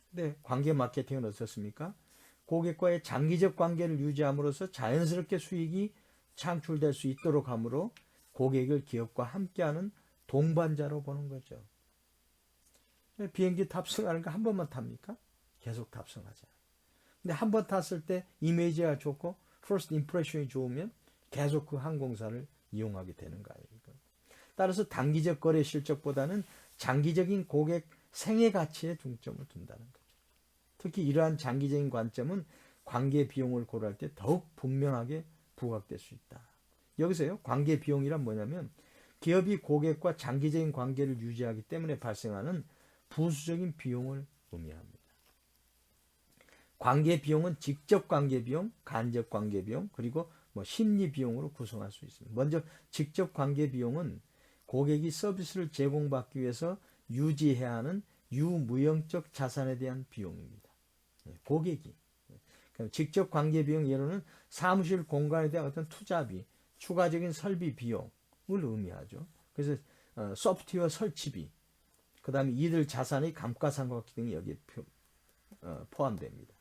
Speaker 1: 근데 관계 마케팅은 어떻습니까? 고객과의 장기적 관계를 유지함으로써 자연스럽게 수익이 창출될 수 있도록 함으로 고객을 기업과 함께하는 동반자로 보는 거죠. 비행기 탑승하는 거 한 번만 탑니까? 계속 탑승하잖아요. 근데 한 번 탔을 때 이미지가 좋고 first impression이 좋으면 계속 그 항공사를 이용하게 되는 거 아닙니까? 따라서 단기적 거래 실적보다는 장기적인 고객 생애 가치에 중점을 둔다는 거죠. 특히 이러한 장기적인 관점은 관계 비용을 고려할 때 더욱 분명하게 부각될 수 있다. 여기서요, 관계 비용이란 뭐냐면 기업이 고객과 장기적인 관계를 유지하기 때문에 발생하는 부수적인 비용을 의미합니다. 관계 비용은 직접 관계 비용, 간접 관계 비용, 그리고 심리 비용으로 구성할 수 있습니다. 먼저 직접 관계 비용은 고객이 서비스를 제공받기 위해서 유지해야 하는 유무형적 자산에 대한 비용입니다. 고객이. 직접 관계 비용 예로는 사무실 공간에 대한 어떤 투자비, 추가적인 설비 비용을 의미하죠. 그래서 소프트웨어 설치비, 그 다음에 이들 자산의 감가상각비 등이 여기에 포함됩니다.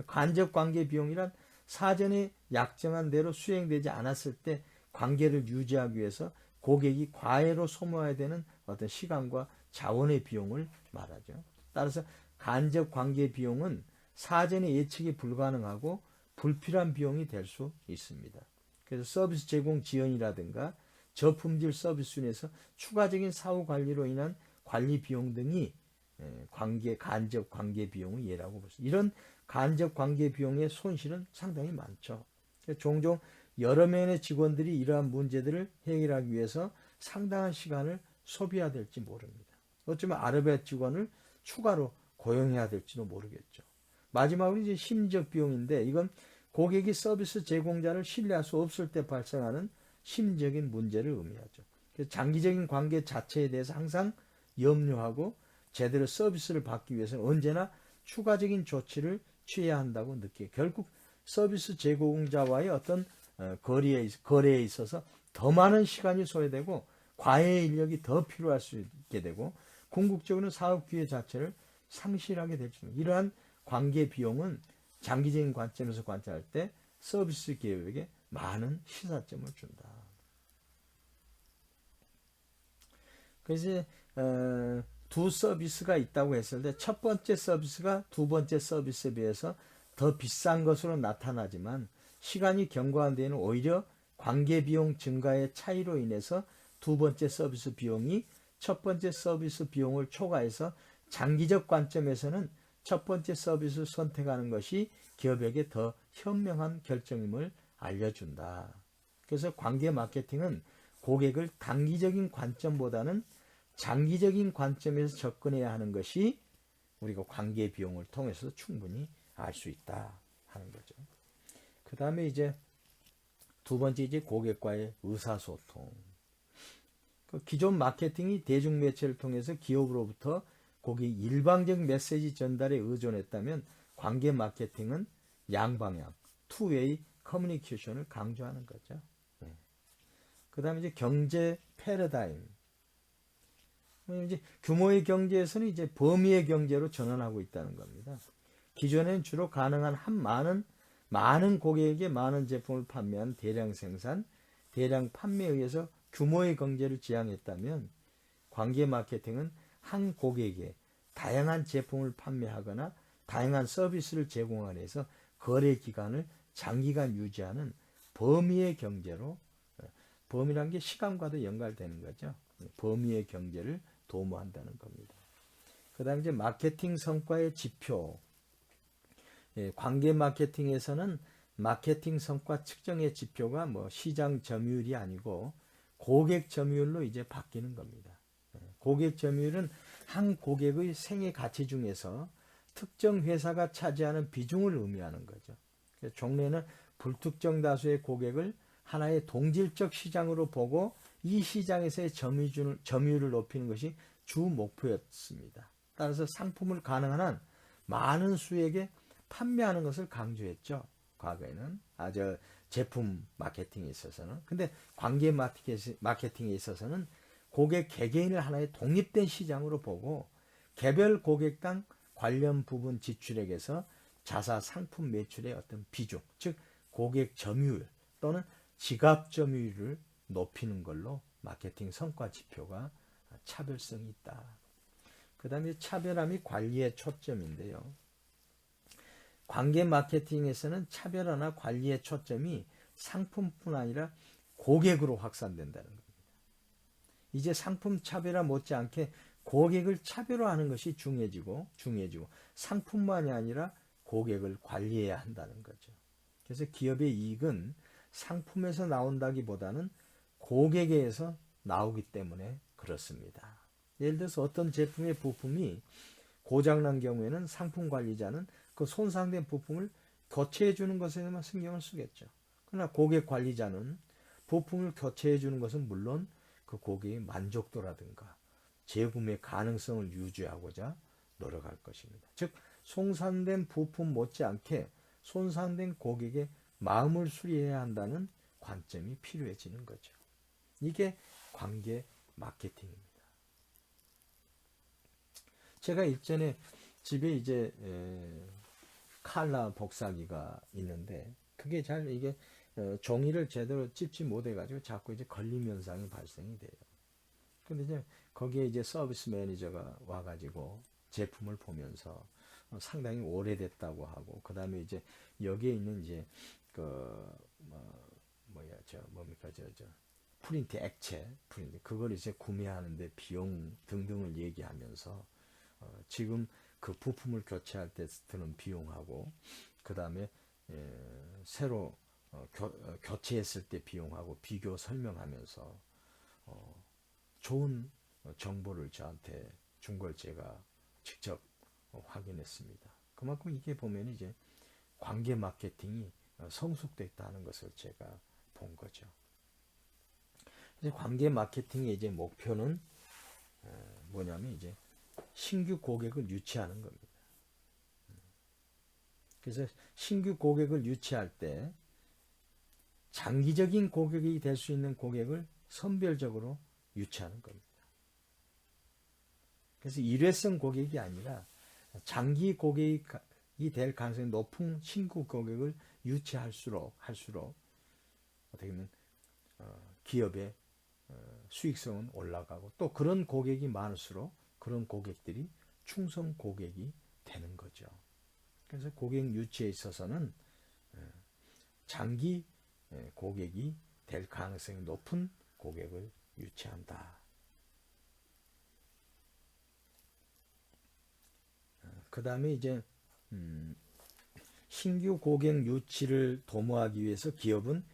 Speaker 1: 간접 관계 비용이란 사전에 약정한 대로 수행되지 않았을 때 관계를 유지하기 위해서 고객이 과외로 소모해야 되는 어떤 시간과 자원의 비용을 말하죠. 따라서 간접 관계 비용은 사전에 예측이 불가능하고 불필요한 비용이 될 수 있습니다. 그래서 서비스 제공 지연이라든가 저품질 서비스 중에서 추가적인 사후 관리로 인한 관리 비용 등이 간접 관계 비용의 예라고 볼 수 있습니다. 이런 간접 관계 비용의 손실은 상당히 많죠. 종종 여러 면의 직원들이 이러한 문제들을 해결하기 위해서 상당한 시간을 소비해야 될지 모릅니다. 어쩌면 아르바이트 직원을 추가로 고용해야 될지도 모르겠죠. 마지막으로 이제 심리적 비용인데 이건 고객이 서비스 제공자를 신뢰할 수 없을 때 발생하는 심리적인 문제를 의미하죠. 그래서 장기적인 관계 자체에 대해서 항상 염려하고 제대로 서비스를 받기 위해서는 언제나 추가적인 조치를 취해야 한다고 느껴요. 결국 서비스 제공자와의 어떤 거래에 있어서 더 많은 시간이 소요되고 과외 인력이 더 필요할 수 있게 되고 궁극적으로는 사업 기회 자체를 상실하게 될 수 있습니다. 이러한 관계 비용은 장기적인 관점에서 관찰할 때 서비스 기업에게 많은 시사점을 준다. 그래서 두 서비스가 있다고 했을 때 첫 번째 서비스가 두 번째 서비스에 비해서 더 비싼 것으로 나타나지만 시간이 경과한 데에는 오히려 관계 비용 증가의 차이로 인해서 두 번째 서비스 비용이 첫 번째 서비스 비용을 초과해서 장기적 관점에서는 첫 번째 서비스 선택하는 것이 기업에게 더 현명한 결정임을 알려준다. 그래서 관계 마케팅은 고객을 단기적인 관점보다는 장기적인 관점에서 접근해야 하는 것이 우리가 관계 비용을 통해서 충분히 알 수 있다 하는 거죠. 그 다음에 이제 두 번째 이제 고객과의 의사소통. 기존 마케팅이 대중매체를 통해서 기업으로부터 고객 일방적 메시지 전달에 의존했다면 관계 마케팅은 양방향, 투웨이 커뮤니케이션을 강조하는 거죠. 그 다음에 이제 경제 패러다임. 이제 규모의 경제에서는 이제 범위의 경제로 전환하고 있다는 겁니다. 기존에는 주로 가능한 많은 고객에게 많은 제품을 판매한 대량 생산, 대량 판매에 의해서 규모의 경제를 지향했다면 관계 마케팅은 한 고객에게 다양한 제품을 판매하거나 다양한 서비스를 제공하기 위해서 거래 기간을 장기간 유지하는 범위의 경제로, 범위란 게 시간과도 연관되는 거죠. 범위의 경제를 도모한다는 겁니다. 그 다음에 이제 마케팅 성과의 지표. 관계 마케팅에서는 마케팅 성과 측정의 지표가 뭐 시장 점유율이 아니고 고객 점유율로 이제 바뀌는 겁니다. 고객 점유율은 한 고객의 생애 가치 중에서 특정 회사가 차지하는 비중을 의미하는 거죠. 종래는 불특정 다수의 고객을 하나의 동질적 시장으로 보고 이 시장에서의 점유율을 높이는 것이 주 목표였습니다. 따라서 상품을 가능한 한 많은 수에게 판매하는 것을 강조했죠. 과거에는 제품 마케팅에 있어서는. 근데 관계 마케팅에 있어서는 고객 개개인을 하나의 독립된 시장으로 보고 개별 고객당 관련 부분 지출액에서 자사 상품 매출의 어떤 비중, 즉 고객 점유율 또는 지갑 점유율을 높이는 걸로 마케팅 성과 지표가 차별성이 있다. 그 다음에 차별함이 관리의 초점인데요. 관계 마케팅에서는 차별화나 관리의 초점이 상품뿐 아니라 고객으로 확산된다는 겁니다. 이제 상품 차별화 못지않게 고객을 차별화하는 것이 중요해지고 상품만이 아니라 고객을 관리해야 한다는 거죠. 그래서 기업의 이익은 상품에서 나온다기보다는 고객에게서 나오기 때문에 그렇습니다. 예를 들어서 어떤 제품의 부품이 고장난 경우에는 상품 관리자는 그 손상된 부품을 교체해 주는 것에만 신경을 쓰겠죠. 그러나 고객 관리자는 부품을 교체해 주는 것은 물론 그 고객의 만족도라든가 재구매 가능성을 유지하고자 노력할 것입니다. 즉 손상된 부품 못지않게 손상된 고객의 마음을 수리해야 한다는 관점이 필요해지는 거죠. 이게 관계 마케팅입니다. 제가 일전에 집에 이제 칼라 복사기가 있는데 그게 잘 이게 종이를 제대로 찝지 못해가지고 자꾸 이제 걸림 현상이 발생이 돼요. 근데 이제 거기에 이제 서비스 매니저가 와가지고 제품을 보면서 상당히 오래됐다고 하고, 그 다음에 이제 여기에 있는 이제 그 뭐야 저 뭡니까 저 프린트 액체 프린트 그걸 이제 구매하는데 비용 등등을 얘기하면서 지금 그 부품을 교체할 때 드는 비용하고 그 다음에 새로 교체했을 때 비용하고 비교 설명하면서 좋은 정보를 저한테 준 걸 제가 직접 확인했습니다. 그만큼 이게 보면 이제 관계 마케팅이 성숙됐다는 것을 제가 본 거죠. 이제 관계 마케팅의 이제 목표는 뭐냐면 이제 신규 고객을 유치하는 겁니다. 그래서 신규 고객을 유치할 때 장기적인 고객이 될 수 있는 고객을 선별적으로 유치하는 겁니다. 그래서 일회성 고객이 아니라 장기 고객이 될 가능성이 높은 신규 고객을 유치할수록 어떻게 보면 기업의 수익성은 올라가고 또 그런 고객이 많을수록 그런 고객들이 충성 고객이 되는 거죠. 그래서 고객 유치에 있어서는 장기 고객이 될 가능성이 높은 고객을 유치한다. 그 다음에 이제 신규 고객 유치를 도모하기 위해서 기업은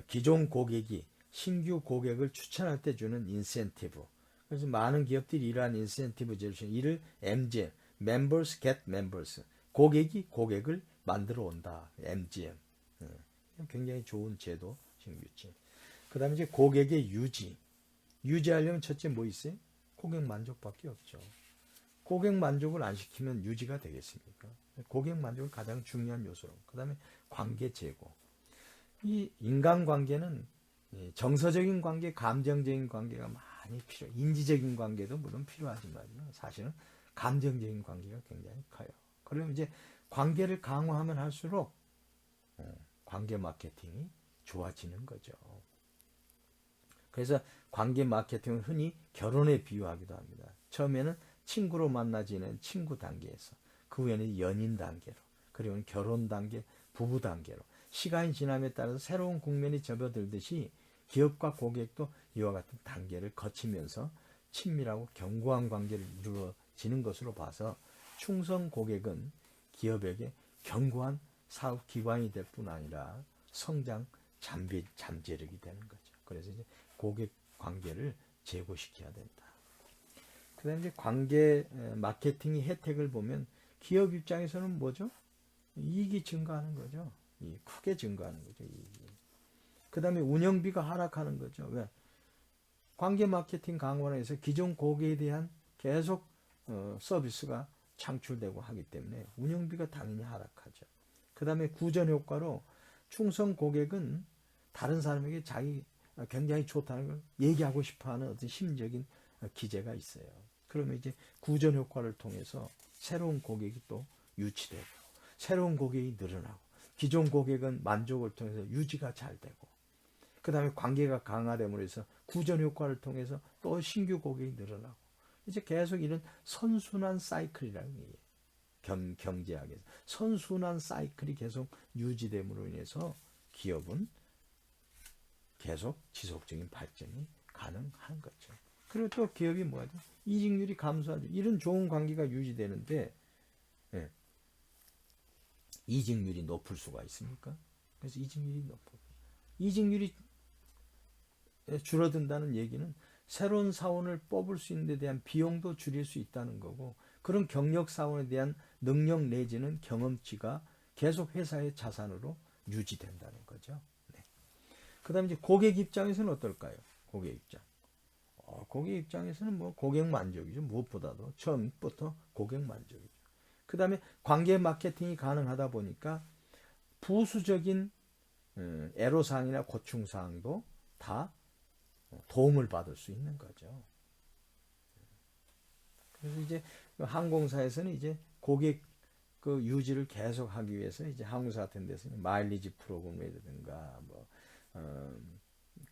Speaker 1: 기존 고객이 신규 고객을 추천할 때 주는 인센티브. 그래서 많은 기업들이 이러한 인센티브 제시는 이를 MGM, Members Get Members. 고객이 고객을 만들어 온다. MGM. 굉장히 좋은 제도, 지금 유치. 그 다음에 이제 고객의 유지. 유지하려면 첫째 뭐 있어요? 고객 만족밖에 없죠. 고객 만족을 안 시키면 유지가 되겠습니까? 고객 만족은 가장 중요한 요소로. 그 다음에 관계 제고. 이 인간관계는 정서적인 관계, 감정적인 관계가 많이 필요해요. 인지적인 관계도 물론 필요하지만요. 사실은 감정적인 관계가 굉장히 커요. 그러면 이제 관계를 강화하면 할수록 관계 마케팅이 좋아지는 거죠. 그래서 관계 마케팅은 흔히 결혼에 비유하기도 합니다. 처음에는 친구로 만나지는 친구 단계에서 그 후에는 연인 단계로 그리고 결혼 단계, 부부 단계로 시간이 지남에 따라서 새로운 국면이 접어들듯이 기업과 고객도 이와 같은 단계를 거치면서 친밀하고 견고한 관계를 이루어지는 것으로 봐서 충성 고객은 기업에게 견고한 사업 기반이 될 뿐 아니라 성장 잠재력이 되는 거죠. 그래서 이제 고객 관계를 제고시켜야 된다. 그 다음에 이제 관계 마케팅의 혜택을 보면 기업 입장에서는 뭐죠? 이익이 증가하는 거죠. 크게 증가하는 거죠. 이익이. 그 다음에 운영비가 하락하는 거죠. 왜? 관계 마케팅 강화로 해서 기존 고객에 대한 계속 서비스가 창출되고 하기 때문에 운영비가 당연히 하락하죠. 그 다음에 구전 효과로 충성 고객은 다른 사람에게 자기 굉장히 좋다는 걸 얘기하고 싶어하는 어떤 심적인 기제가 있어요. 그러면 이제 구전 효과를 통해서 새로운 고객이 또 유치되고 새로운 고객이 늘어나고 기존 고객은 만족을 통해서 유지가 잘 되고 그 다음에 관계가 강화됨으로 해서 구전 효과를 통해서 또 신규 고객이 늘어나고 이제 계속 이런 선순환 사이클이라는 게 경제학에서 선순환 사이클이 계속 유지됨으로 인해서 기업은 계속 지속적인 발전이 가능한 거죠. 그리고 또 기업이 뭐죠? 이직률이 감소하죠. 이런 좋은 관계가 유지되는데 이직률이 높을 수가 있습니까? 그래서 이직률이 줄어든다는 얘기는 새로운 사원을 뽑을 수 있는 데 대한 비용도 줄일 수 있다는 거고 그런 경력 사원에 대한 능력 내지는 경험치가 계속 회사의 자산으로 유지된다는 거죠. 네. 그 다음에 이제 고객 입장에서는 어떨까요? 고객 입장. 고객 입장에서는 뭐 고객 만족이죠. 무엇보다도 처음부터 고객 만족이죠. 그 다음에 관계 마케팅이 가능하다 보니까 부수적인 애로사항이나 고충사항도 다 도움을 받을 수 있는 거죠. 그래서 이제 항공사에서는 이제 고객 그 유지를 계속 하기 위해서 이제 항공사 같은 데서는 마일리지 프로그램이라든가 뭐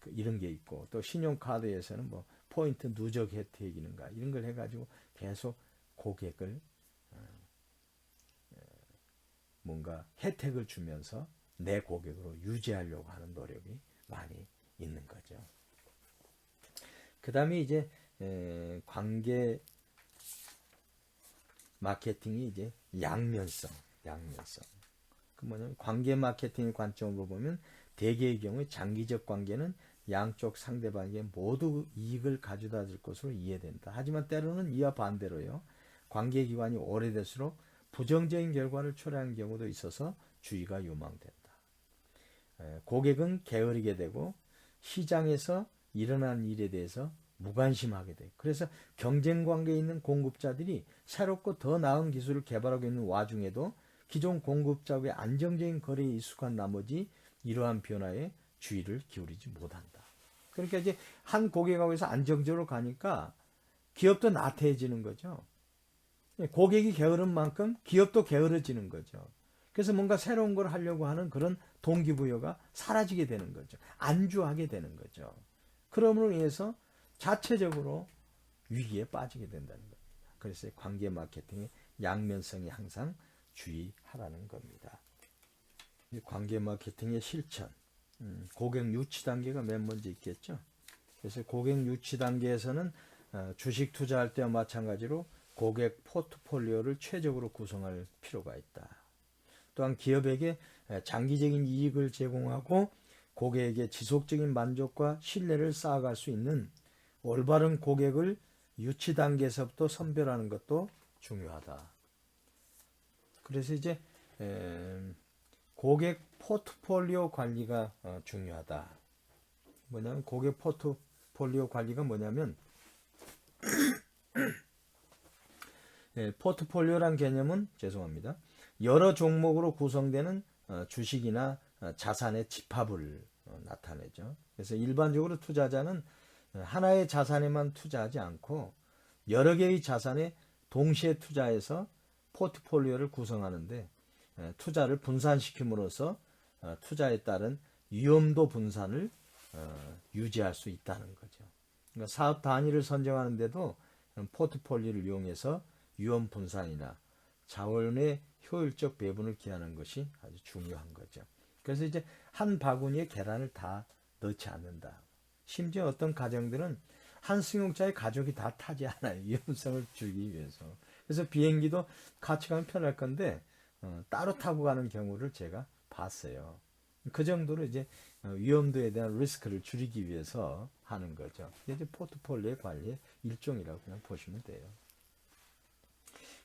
Speaker 1: 이런 게 있고 또 신용카드에서는 뭐 포인트 누적 혜택이는가 이런 걸 해가지고 계속 고객을 뭔가 혜택을 주면서 내 고객으로 유지하려고 하는 노력이 많이 있는 거죠. 그 다음에 이제 관계 마케팅이 이제 양면성. 그 뭐냐면 관계 마케팅의 관점으로 보면 대개의 경우에 장기적 관계는 양쪽 상대방에게 모두 이익을 가져다 줄 것으로 이해된다. 하지만 때로는 이와 반대로요. 관계 기간이 오래될수록 부정적인 결과를 초래하는 경우도 있어서 주의가 요망된다. 고객은 게으르게 되고 시장에서 일어난 일에 대해서 무관심하게 돼. 그래서 경쟁 관계에 있는 공급자들이 새롭고 더 나은 기술을 개발하고 있는 와중에도 기존 공급자의 안정적인 거래에 익숙한 나머지 이러한 변화에 주의를 기울이지 못한다. 그러니까 이제 한 고객하고 해서 안정적으로 가니까 기업도 나태해지는 거죠. 고객이 게으른 만큼 기업도 게으러지는 거죠. 그래서 뭔가 새로운 걸 하려고 하는 그런 동기부여가 사라지게 되는 거죠. 안주하게 되는 거죠. 그럼으로 인해서 자체적으로 위기에 빠지게 된다는 겁니다. 그래서 관계 마케팅의 양면성에 항상 주의하라는 겁니다. 관계 마케팅의 실천, 고객 유치 단계가 맨 먼저 있겠죠. 그래서 고객 유치 단계에서는 주식 투자할 때와 마찬가지로 고객 포트폴리오를 최적으로 구성할 필요가 있다. 또한 기업에게 장기적인 이익을 제공하고 고객에게 지속적인 만족과 신뢰를 쌓아갈 수 있는 올바른 고객을 유치 단계에서부터 선별하는 것도 중요하다. 그래서 이제 고객 포트폴리오 관리가 중요하다. 뭐냐면 고객 포트폴리오 관리가 뭐냐면 포트폴리오란 개념은 죄송합니다. 여러 종목으로 구성되는 주식이나 자산의 집합을 나타내죠. 그래서 일반적으로 투자자는 하나의 자산에만 투자하지 않고 여러 개의 자산에 동시에 투자해서 포트폴리오를 구성하는데 투자를 분산시킴으로써 투자에 따른 위험도 분산을 유지할 수 있다는 거죠. 그러니까 사업 단위를 선정하는데도 포트폴리오를 이용해서 위험 분산이나 자원의 효율적 배분을 기하는 것이 아주 중요한 거죠. 그래서 이제 한 바구니에 계란을 다 넣지 않는다. 심지어 어떤 가정들은 한 승용차에 가족이 다 타지 않아요. 위험성을 줄이기 위해서. 그래서 비행기도 같이 가면 편할 건데 따로 타고 가는 경우를 제가 봤어요. 그 정도로 이제 위험도에 대한 리스크를 줄이기 위해서 하는 거죠. 이제 포트폴리오 관리의 일종이라고 그냥 보시면 돼요.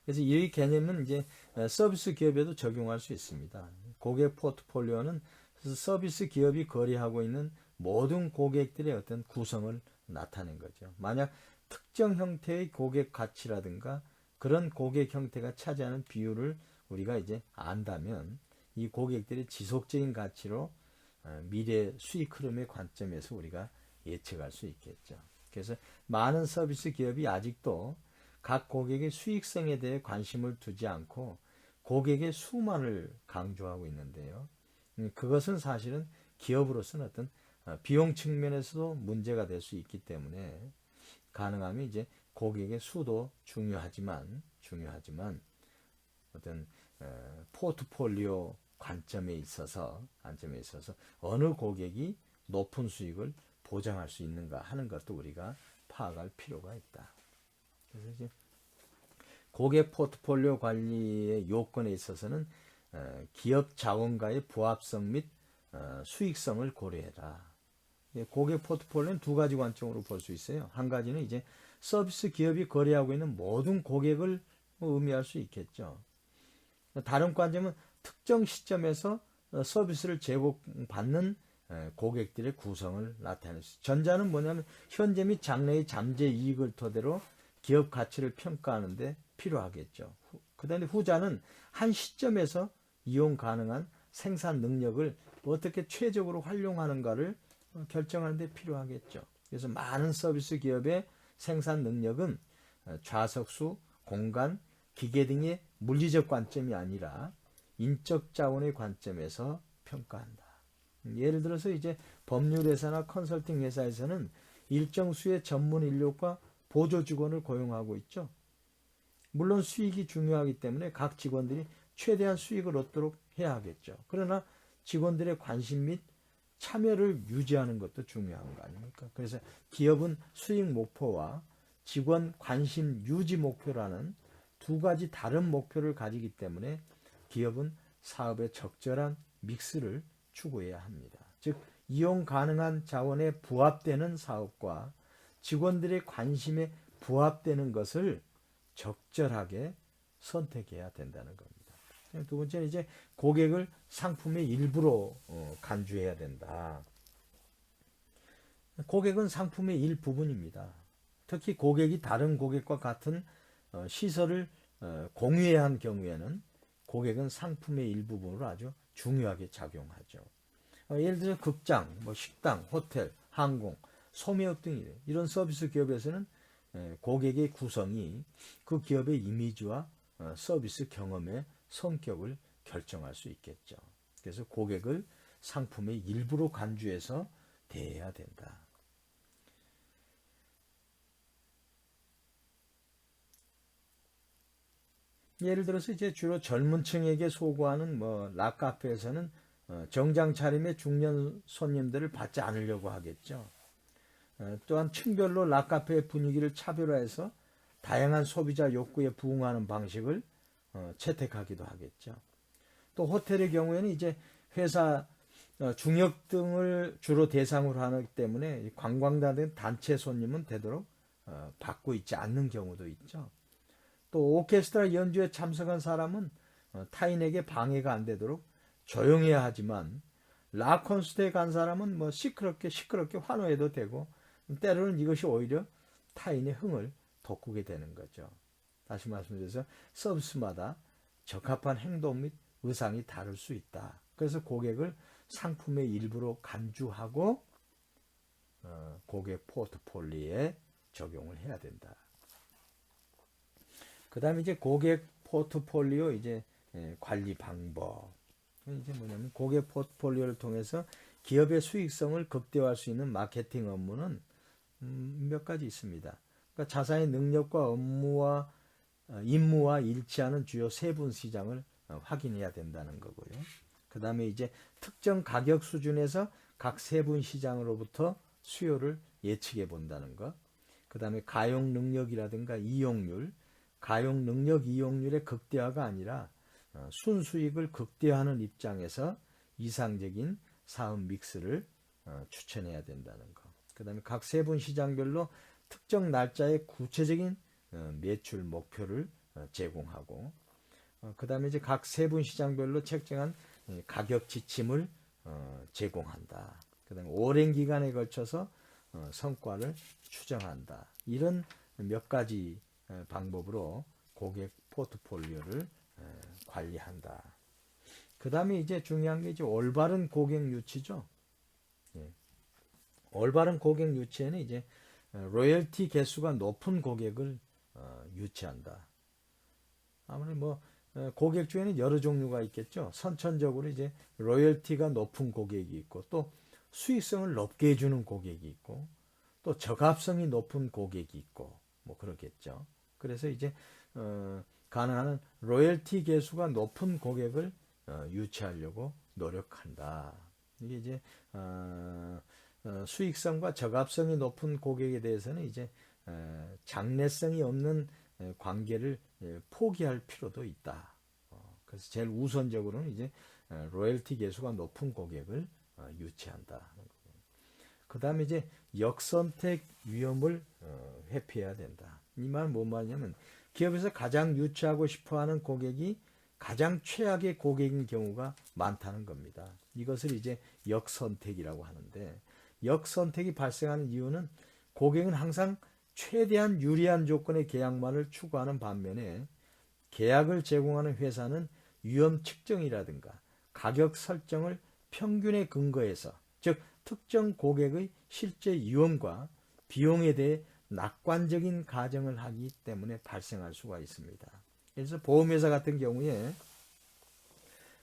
Speaker 1: 그래서 이 개념은 이제 서비스 기업에도 적용할 수 있습니다. 고객 포트폴리오는 서비스 기업이 거래하고 있는 모든 고객들의 어떤 구성을 나타낸 거죠. 만약 특정 형태의 고객 가치라든가 그런 고객 형태가 차지하는 비율을 우리가 이제 안다면 이 고객들의 지속적인 가치로 미래 수익 흐름의 관점에서 우리가 예측할 수 있겠죠. 그래서 많은 서비스 기업이 아직도 각 고객의 수익성에 대해 관심을 두지 않고 고객의 수만을 강조하고 있는데요. 그것은 사실은 기업으로서는 어떤 비용 측면에서도 문제가 될 수 있기 때문에 가능하면 이제 고객의 수도 중요하지만 어떤 포트폴리오 관점에 있어서 어느 고객이 높은 수익을 보장할 수 있는가 하는 것도 우리가 파악할 필요가 있다. 그래서 이제 고객 포트폴리오 관리의 요건에 있어서는 기업 자원과의 부합성 및 수익성을 고려해라. 고객 포트폴리오는 두 가지 관점으로 볼 수 있어요. 한 가지는 이제 서비스 기업이 거래하고 있는 모든 고객을 의미할 수 있겠죠. 다른 관점은 특정 시점에서 서비스를 제공받는 고객들의 구성을 나타낼 수 있어요. 전자는 뭐냐면 현재 및 장래의 잠재 이익을 토대로 기업 가치를 평가하는데 필요하겠죠. 그 다음에 후자는 한 시점에서 이용 가능한 생산 능력을 어떻게 최적으로 활용하는가를 결정하는 데 필요하겠죠. 그래서 많은 서비스 기업의 생산 능력은 좌석수, 공간, 기계 등의 물리적 관점이 아니라 인적 자원의 관점에서 평가한다. 예를 들어서 이제 법률회사나 컨설팅 회사에서는 일정 수의 전문 인력과 보조 직원을 고용하고 있죠. 물론 수익이 중요하기 때문에 각 직원들이 최대한 수익을 얻도록 해야 하겠죠. 그러나 직원들의 관심 및 참여를 유지하는 것도 중요한 거 아닙니까? 그래서 기업은 수익 목표와 직원 관심 유지 목표라는 두 가지 다른 목표를 가지기 때문에 기업은 사업의 적절한 믹스를 추구해야 합니다. 즉, 이용 가능한 자원에 부합되는 사업과 직원들의 관심에 부합되는 것을 적절하게 선택해야 된다는 겁니다. 두 번째는 이제 고객을 상품의 일부로 간주해야 된다. 고객은 상품의 일부분입니다. 특히 고객이 다른 고객과 같은 시설을 공유해야 한 경우에는 고객은 상품의 일부분으로 아주 중요하게 작용하죠. 예를 들어 극장, 식당, 호텔, 항공, 소매업 등 이런 서비스 기업에서는 고객의 구성이 그 기업의 이미지와 서비스 경험의 성격을 결정할 수 있겠죠. 그래서 고객을 상품의 일부로 간주해서 대해야 된다. 예를 들어서 이제 주로 젊은 층에게 소구하는 락카페에서는 정장 차림의 중년 손님들을 받지 않으려고 하겠죠. 또한 층별로 락카페의 분위기를 차별화해서 다양한 소비자 욕구에 부응하는 방식을 채택하기도 하겠죠. 또 호텔의 경우에는 이제 회사 중역 등을 주로 대상으로 하기 때문에 관광단 단체 손님은 되도록 받고 있지 않는 경우도 있죠. 또 오케스트라 연주에 참석한 사람은 타인에게 방해가 안 되도록 조용해야 하지만 락 콘서트에 간 사람은 시끄럽게 환호해도 되고 때로는 이것이 오히려 타인의 흥을 돋구게 되는 거죠. 다시 말씀드려서 서비스마다 적합한 행동 및 의상이 다를 수 있다. 그래서 고객을 상품의 일부로 간주하고 고객 포트폴리오에 적용을 해야 된다. 그 다음에 이제 고객 포트폴리오 이제 관리 방법. 이제 뭐냐면 고객 포트폴리오를 통해서 기업의 수익성을 극대화할 수 있는 마케팅 업무는 몇 가지 있습니다. 그러니까 자사의 능력과 임무와 일치하는 주요 세분 시장을 확인해야 된다는 거고요. 그 다음에 이제 특정 가격 수준에서 각 세분 시장으로부터 수요를 예측해 본다는 것. 그 다음에 가용 능력이라든가 이용률, 가용 능력 이용률의 극대화가 아니라 순수익을 극대화하는 입장에서 이상적인 사업 믹스를 추천해야 된다는 것. 그 다음에 각 세분 시장별로 특정 날짜에 구체적인 매출 목표를 제공하고, 그 다음에 이제 각 세분 시장별로 책정한 가격 지침을 제공한다. 그 다음에 오랜 기간에 걸쳐서 성과를 추정한다. 이런 몇 가지 방법으로 고객 포트폴리오를 관리한다. 그 다음에 이제 중요한 게 이제 올바른 고객 유치죠. 올바른 고객 유치에는 이제 로열티 개수가 높은 고객을 유치한다. 아무래도 고객 중에는 여러 종류가 있겠죠. 선천적으로 이제 로열티가 높은 고객이 있고, 또 수익성을 높게 해주는 고객이 있고, 또 적합성이 높은 고객이 있고, 그렇겠죠. 그래서 이제 가능한 로열티 개수가 높은 고객을 유치하려고 노력한다. 이게 이제 수익성과 적합성이 높은 고객에 대해서는 이제 장래성이 없는 관계를 포기할 필요도 있다. 그래서 제일 우선적으로는 이제 로열티 개수가 높은 고객을 유치한다. 그 다음에 이제 역선택 위험을 회피해야 된다. 이 말은 뭔 말이냐면 기업에서 가장 유치하고 싶어하는 고객이 가장 최악의 고객인 경우가 많다는 겁니다. 이것을 이제 역선택이라고 하는데, 역선택이 발생하는 이유는 고객은 항상 최대한 유리한 조건의 계약만을 추구하는 반면에 계약을 제공하는 회사는 위험 측정이라든가 가격 설정을 평균에 근거해서, 즉 특정 고객의 실제 위험과 비용에 대해 낙관적인 가정을 하기 때문에 발생할 수가 있습니다. 그래서 보험회사 같은 경우에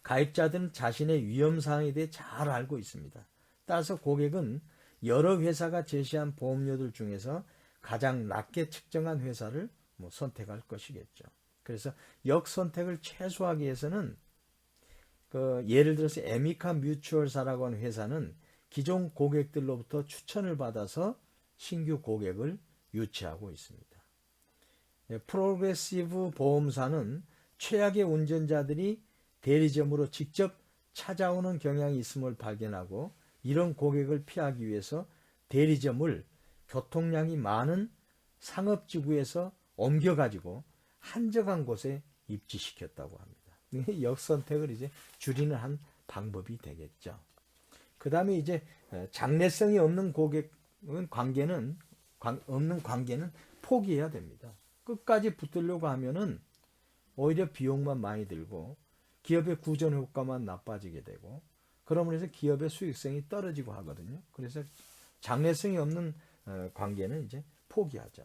Speaker 1: 가입자들은 자신의 위험사항에 대해 잘 알고 있습니다. 따라서 고객은 여러 회사가 제시한 보험료들 중에서 가장 낮게 측정한 회사를 선택할 것이겠죠. 그래서 역선택을 최소화하기 위해서는 예를 들어서 에미카 뮤추얼사라고 하는 회사는 기존 고객들로부터 추천을 받아서 신규 고객을 유치하고 있습니다. 프로그레시브 보험사는 최악의 운전자들이 대리점으로 직접 찾아오는 경향이 있음을 발견하고 이런 고객을 피하기 위해서 대리점을 교통량이 많은 상업지구에서 옮겨가지고 한적한 곳에 입지시켰다고 합니다. 역선택을 이제 줄이는 한 방법이 되겠죠. 그 다음에 이제 장래성이 없는 관계는 포기해야 됩니다. 끝까지 붙으려고 하면은 오히려 비용만 많이 들고 기업의 구전 효과만 나빠지게 되고 그러므로 해서 기업의 수익성이 떨어지고 하거든요. 그래서 장래성이 없는 관계는 이제 포기하자.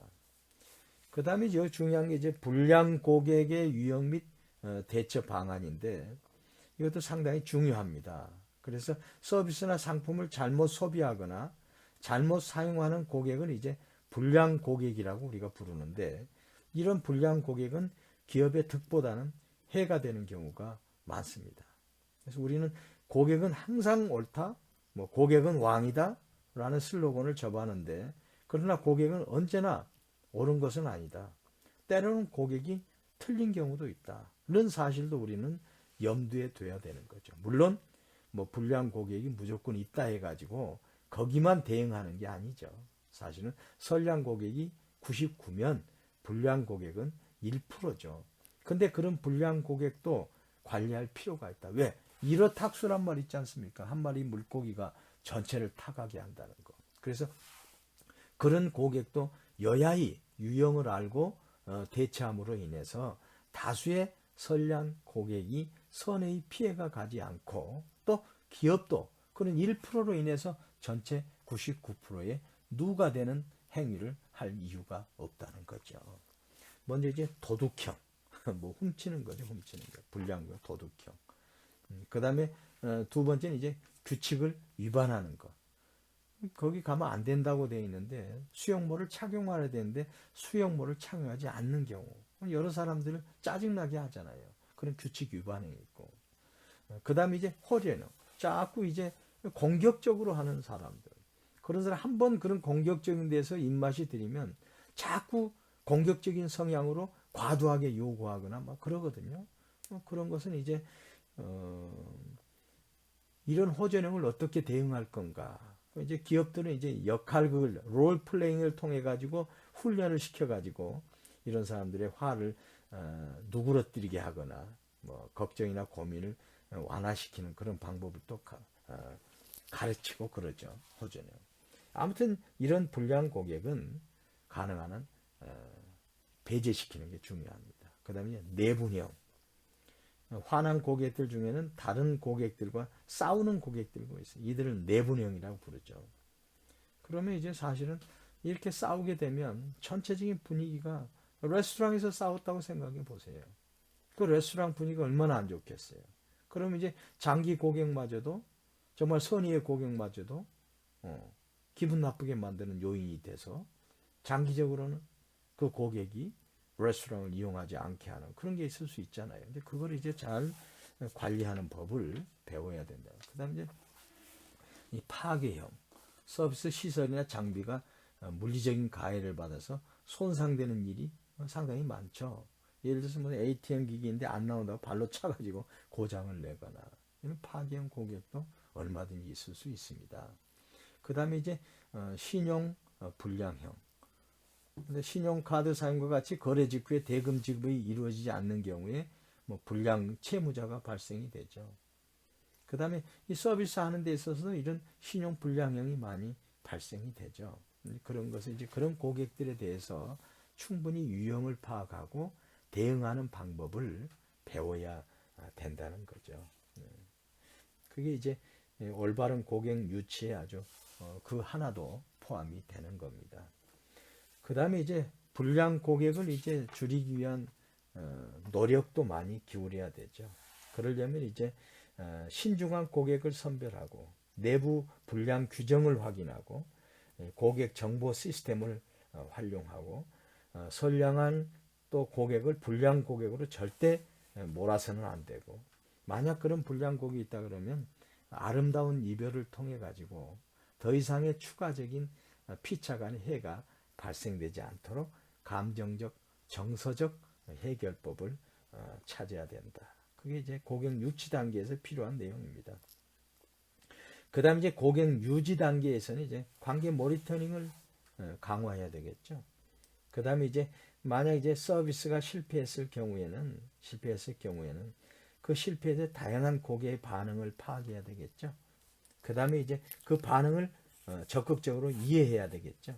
Speaker 1: 그 다음에 중요한 게 이제 불량 고객의 유형 및 대처 방안인데 이것도 상당히 중요합니다. 그래서 서비스나 상품을 잘못 소비하거나 잘못 사용하는 고객을 이제 불량 고객이라고 우리가 부르는데 이런 불량 고객은 기업의 득보다는 해가 되는 경우가 많습니다. 그래서 우리는 고객은 항상 옳다, 고객은 왕이다 라는 슬로건을 접하는데 그러나 고객은 언제나 옳은 것은 아니다. 때로는 고객이 틀린 경우도 있다. 이런 사실도 우리는 염두에 둬야 되는 거죠. 물론 불량 고객이 무조건 있다 해가지고 거기만 대응하는 게 아니죠. 사실은 선량 고객이 99면 불량 고객은 1%죠. 근데 그런 불량 고객도 관리할 필요가 있다. 왜? 일어탁수란 말 있지 않습니까? 한 마리 물고기가 전체를 타가게 한다는 거. 그래서 그런 고객도 여야히 유형을 알고 대처함으로 인해서 다수의 선량 고객이 선의 피해가 가지 않고 또 기업도 그런 1%로 인해서 전체 99%의 누가 되는 행위를 할 이유가 없다는 거죠. 먼저 이제 도둑형, 훔치는 거죠, 훔치는 거, 불량거, 도둑형. 그 다음에 두 번째는 이제 규칙을 위반하는 것. 거기 가면 안 된다고 되어 있는데 수영모를 착용해야 되는데 수영모를 착용하지 않는 경우 여러 사람들을 짜증나게 하잖아요. 그런 규칙 위반이 있고 그 다음에 이제 호재는 자꾸 이제 공격적으로 하는 사람들 그런 사람 한 번 그런 공격적인 데서 입맛이 들이면 자꾸 공격적인 성향으로 과도하게 요구하거나 막 그러거든요. 그런 것은 이제 이런 호전형을 어떻게 대응할 건가? 이제 기업들은 이제 역할극을 롤 플레잉을 통해 가지고 훈련을 시켜 가지고 이런 사람들의 화를 누그러뜨리게 하거나 걱정이나 고민을 완화시키는 그런 방법을 또 가르치고 그러죠. 호전형. 아무튼 이런 불량 고객은 가능한 한 배제시키는 게 중요합니다. 그 다음에 내분형. 화난 고객들 중에는 다른 고객들과 싸우는 고객들도 있어요. 이들은 내분형이라고 부르죠. 그러면 이제 사실은 이렇게 싸우게 되면 전체적인 분위기가 레스토랑에서 싸웠다고 생각해 보세요. 그 레스토랑 분위기가 얼마나 안 좋겠어요. 그러면 이제 장기 고객마저도 정말 선의의 고객마저도 기분 나쁘게 만드는 요인이 돼서 장기적으로는 그 고객이 레스토랑을 이용하지 않게 하는 그런 게 있을 수 있잖아요. 근데 그걸 이제 잘 관리하는 법을 배워야 된다. 그 다음에 이제 이 파괴형. 서비스 시설이나 장비가 물리적인 가해를 받아서 손상되는 일이 상당히 많죠. 예를 들어서 ATM 기기인데 안 나온다고 발로 차가지고 고장을 내거나 이런 파괴형 고객도 얼마든지 있을 수 있습니다. 그 다음에 이제 신용 불량형. 근데 신용카드 사용과 같이 거래 직후에 대금 지급이 이루어지지 않는 경우에 불량 채무자가 발생이 되죠. 그 다음에 이 서비스 하는 데 있어서도 이런 신용 불량형이 많이 발생이 되죠. 그런 것은 이제 그런 고객들에 대해서 충분히 유형을 파악하고 대응하는 방법을 배워야 된다는 거죠. 그게 이제 올바른 고객 유치에 아주 그 하나도 포함이 되는 겁니다. 그 다음에 이제 불량 고객을 이제 줄이기 위한 노력도 많이 기울여야 되죠. 그러려면 이제 신중한 고객을 선별하고 내부 불량 규정을 확인하고 고객 정보 시스템을 활용하고 선량한 또 고객을 불량 고객으로 절대 몰아서는 안 되고, 만약 그런 불량 고객이 있다 그러면 아름다운 이별을 통해 가지고 더 이상의 추가적인 피차 간의 해가 발생되지 않도록 감정적, 정서적 해결법을 찾아야 된다. 그게 이제 고객 유치 단계에서 필요한 내용입니다. 그 다음에 이제 고객 유지 단계에서는 이제 관계 모니터링을 강화해야 되겠죠. 그 다음에 이제 만약 이제 서비스가 실패했을 경우에는 그 실패에 대해 다양한 고객의 반응을 파악해야 되겠죠. 그 다음에 이제 그 반응을 적극적으로 이해해야 되겠죠.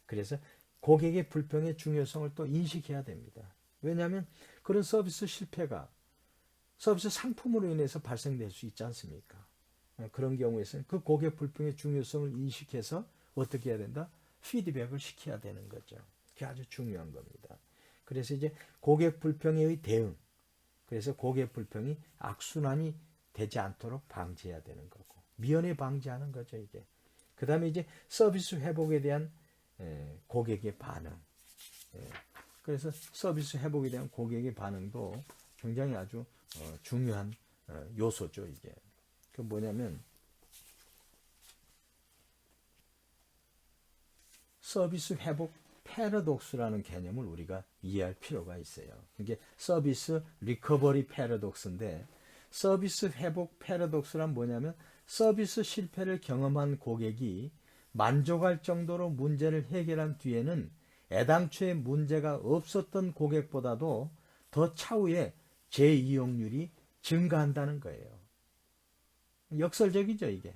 Speaker 1: 그래서 고객의 불평의 중요성을 또 인식해야 됩니다. 왜냐하면 그런 서비스 실패가 서비스 상품으로 인해서 발생될 수 있지 않습니까? 그런 경우에서는 그 고객 불평의 중요성을 인식해서 어떻게 해야 된다? 피드백을 시켜야 되는 거죠. 그게 아주 중요한 겁니다. 그래서 이제 고객 불평에 대응, 그래서 고객 불평이 악순환이 되지 않도록 방지해야 되는 거고, 미연에 방지하는 거죠, 이게. 그 다음에 이제 서비스 회복에 대한 고객의 반응. 그래서 서비스 회복에 대한 고객의 반응도 굉장히 아주 중요한 요소죠, 이게. 그 뭐냐면 서비스 회복 패러독스라는 개념을 우리가 이해할 필요가 있어요. 이게 서비스 리커버리 패러독스인데, 서비스 회복 패러독스란 뭐냐면 서비스 실패를 경험한 고객이 만족할 정도로 문제를 해결한 뒤에는 애당초에 문제가 없었던 고객보다도 더 차후에 재이용률이 증가한다는 거예요. 역설적이죠, 이게.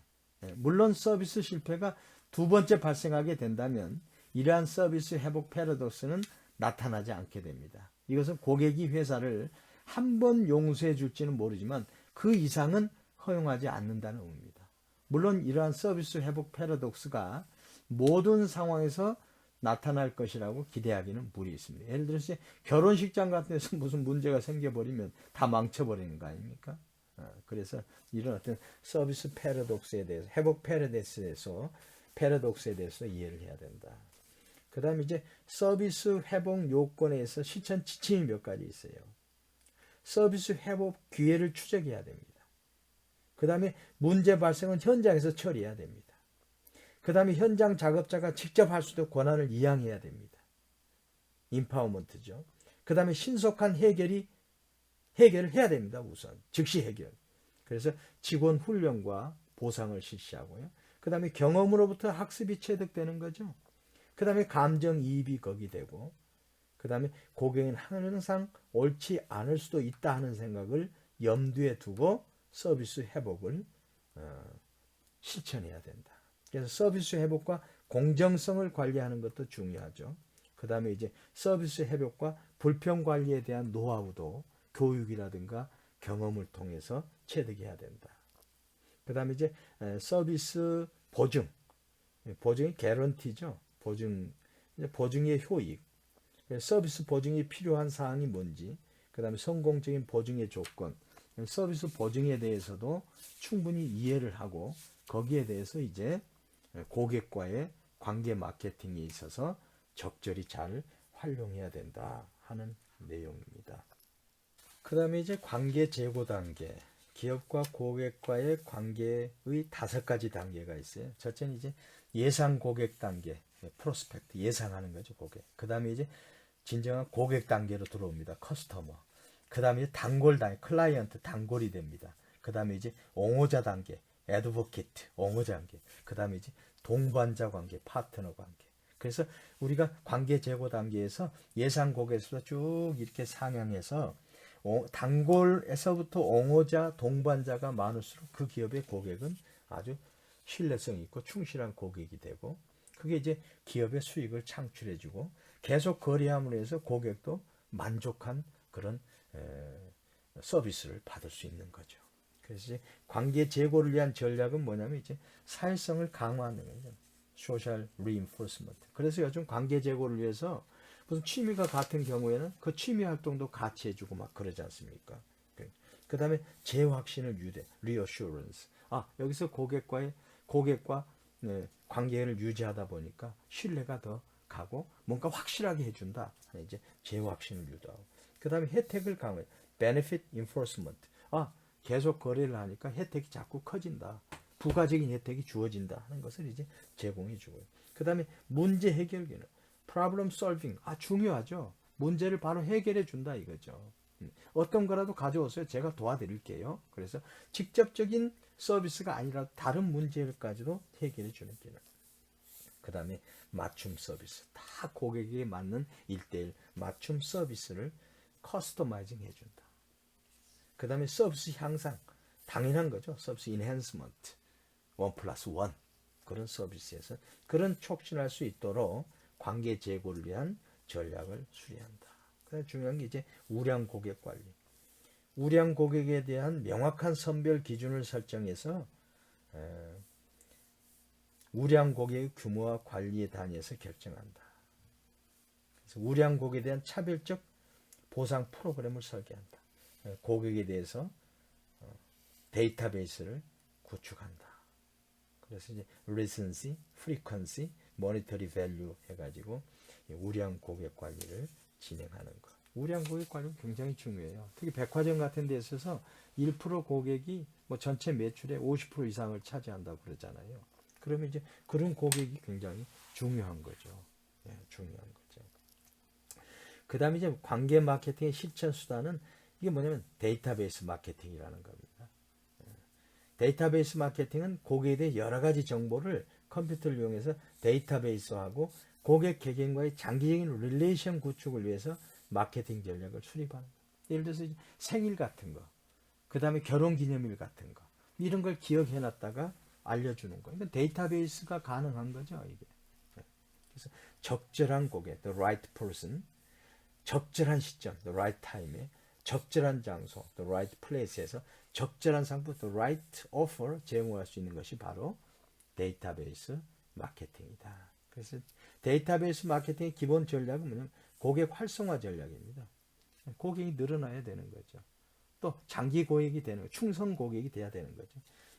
Speaker 1: 물론 서비스 실패가 두 번째 발생하게 된다면 이러한 서비스 회복 패러독스는 나타나지 않게 됩니다. 이것은 고객이 회사를 한 번 용서해 줄지는 모르지만 그 이상은 허용하지 않는다는 의미입니다. 물론 이러한 서비스 회복 패러독스가 모든 상황에서 나타날 것이라고 기대하기는 무리 있습니다. 예를 들어서 결혼식장 같은 데서 무슨 문제가 생겨버리면 다 망쳐버리는 거 아닙니까? 그래서 이런 어떤 서비스 패러독스에 대해서, 회복 패러독스에 대해서 이해를 해야 된다. 그 다음에 이제 서비스 회복 요건에서 실천 지침이 몇 가지 있어요. 서비스 회복 기회를 추적해야 됩니다. 그 다음에 문제 발생은 현장에서 처리해야 됩니다. 그 다음에 현장 작업자가 직접 할 수 있도록 권한을 이양해야 됩니다. 임파워먼트죠. 그 다음에 신속한 해결을 해야 됩니다. 우선 즉시 해결. 그래서 직원 훈련과 보상을 실시하고요. 그 다음에 경험으로부터 학습이 체득되는 거죠. 그 다음에 감정이입이 거기 되고, 그 다음에 고객은 항상 옳지 않을 수도 있다 하는 생각을 염두에 두고 서비스 회복을 실천해야 된다. 그래서 서비스 회복과 공정성을 관리하는 것도 중요하죠. 그 다음에 이제 서비스 회복과 불평 관리에 대한 노하우도 교육이라든가 경험을 통해서 체득해야 된다. 그 다음에 이제 서비스 보증이 개런티죠. 보증의 효익, 서비스 보증이 필요한 사항이 뭔지, 그 다음에 성공적인 보증의 조건, 서비스 보증에 대해서도 충분히 이해를 하고 거기에 대해서 이제 고객과의 관계 마케팅에 있어서 적절히 잘 활용해야 된다 하는 내용입니다. 그 다음에 이제 관계 제고 단계, 기업과 고객과의 관계의 5가지 단계가 있어요. 첫째는 이제 예상 고객 단계, 프로스펙트, 예상하는 거죠, 고객. 그 다음에 이제 진정한 고객 단계로 들어옵니다. 커스터머. 그 다음에 단골 단계, 클라이언트 단골이 됩니다. 그 다음에 이제 옹호자 단계, 애드보케이트, 옹호자 단계. 그 다음에 이제 동반자 관계, 파트너 관계. 그래서 우리가 관계 제고 단계에서 예상 고객에서 쭉 이렇게 상향해서 단골에서부터 옹호자, 동반자가 많을수록 그 기업의 고객은 아주 신뢰성 있고 충실한 고객이 되고, 그게 이제 기업의 수익을 창출해주고 계속 거래함으로 해서 고객도 만족한 그런 서비스를 받을 수 있는 거죠. 그래서 이제 관계 제고를 위한 전략은 뭐냐면 이제 사회성을 강화하는 거죠. 소셜 리인포스먼트. 그래서 요즘 관계 제고를 위해서 무슨 취미가 같은 경우에는 그 취미 활동도 같이 해주고 막 그러지 않습니까? 그 다음에 재확신을 reassurance. 여기서 고객과 관계를 유지하다 보니까 신뢰가 더 정확하고 뭔가 확실하게 해준다. 이제 재확신을 유도하고. 그 다음에 혜택을 강화해. benefit enforcement. 계속 거래를 하니까 혜택이 자꾸 커진다. 부가적인 혜택이 주어진다 하는 것을 이제 제공해 주고요. 그 다음에 문제 해결 기능. problem solving. 중요하죠. 문제를 바로 해결해 준다 이거죠. 어떤 거라도 가져오세요. 제가 도와드릴게요. 그래서 직접적인 서비스가 아니라 다른 문제까지도 해결해 주는 기능. 그 다음에 맞춤 서비스. 다 고객에게 맞는 1:1 맞춤 서비스를 커스터마이징 해준다. 그 다음에 서비스 향상. 당연한 거죠. 서비스 인핸스먼트. 1+1. 그런 서비스에서 그런 촉진할 수 있도록 관계 제고를 위한 전략을 수립한다. 그다음에 중요한 게 이제 우량 고객 관리. 우량 고객에 대한 명확한 선별 기준을 설정해서 우량 고객의 규모와 관리에 단위에서 결정한다. 그래서 우량 고객에 대한 차별적 보상 프로그램을 설계한다. 고객에 대해서 데이터베이스를 구축한다. 그래서 이제 recency, frequency, monetary value 해가지고 우량 고객 관리를 진행하는 것. 우량 고객 관리는 굉장히 중요해요. 특히 백화점 같은 데 있어서 1% 고객이 뭐 전체 매출의 50% 이상을 차지한다고 그러잖아요. 그러면 이제 그런 고객이 굉장히 중요한 거죠. 중요한 거죠. 그 다음에 이제 관계 마케팅의 실천 수단은 이게 뭐냐면 데이터베이스 마케팅이라는 겁니다. 데이터베이스 마케팅은 고객에 대해 여러 가지 정보를 컴퓨터를 이용해서 데이터베이스하고 고객 개개인과의 장기적인 릴레이션 구축을 위해서 마케팅 전략을 수립하는 거예요. 예를 들어서 생일 같은 거, 그 다음에 결혼기념일 같은 거, 이런 걸 기억해놨다가 알려주는 거예요. 그러니까 데이터베이스가 가능한 거죠, 이게. 그래서 적절한 고객, the right person, 적절한 시점, the right time에, 적절한 장소, the right place에서 적절한 상품, the right offer 제공할 수 있는 것이 바로 데이터베이스 마케팅이다. 그래서 데이터베이스 마케팅의 기본 전략은 뭐냐면 고객 활성화 전략입니다. 고객이 늘어나야 되는 거죠. 또 장기 고객이 되는 거죠. 충성 고객이 돼야 되는 거죠.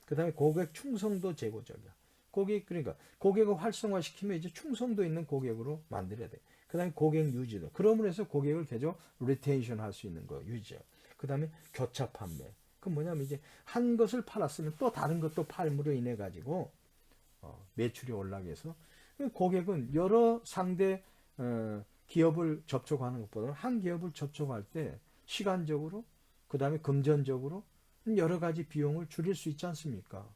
Speaker 1: 그 다음에 고객 충성도 제고 전략. 그러니까 고객을 활성화시키면 이제 충성도 있는 고객으로 만들어야 돼. 그 다음에 고객 유지도. 그러므로 해서 고객을 계속 리테이션 할 수 있는 거 유지요. 그 다음에 교차 판매. 그 뭐냐면 이제 한 것을 팔았으면 또 다른 것도 팔므로 인해 가지고 매출이 올라가게 해서 고객은 여러 상대 기업을 접촉하는 것보다는 한 기업을 접촉할 때 시간적으로 그 다음에 금전적으로 여러 가지 비용을 줄일 수 있지 않습니까?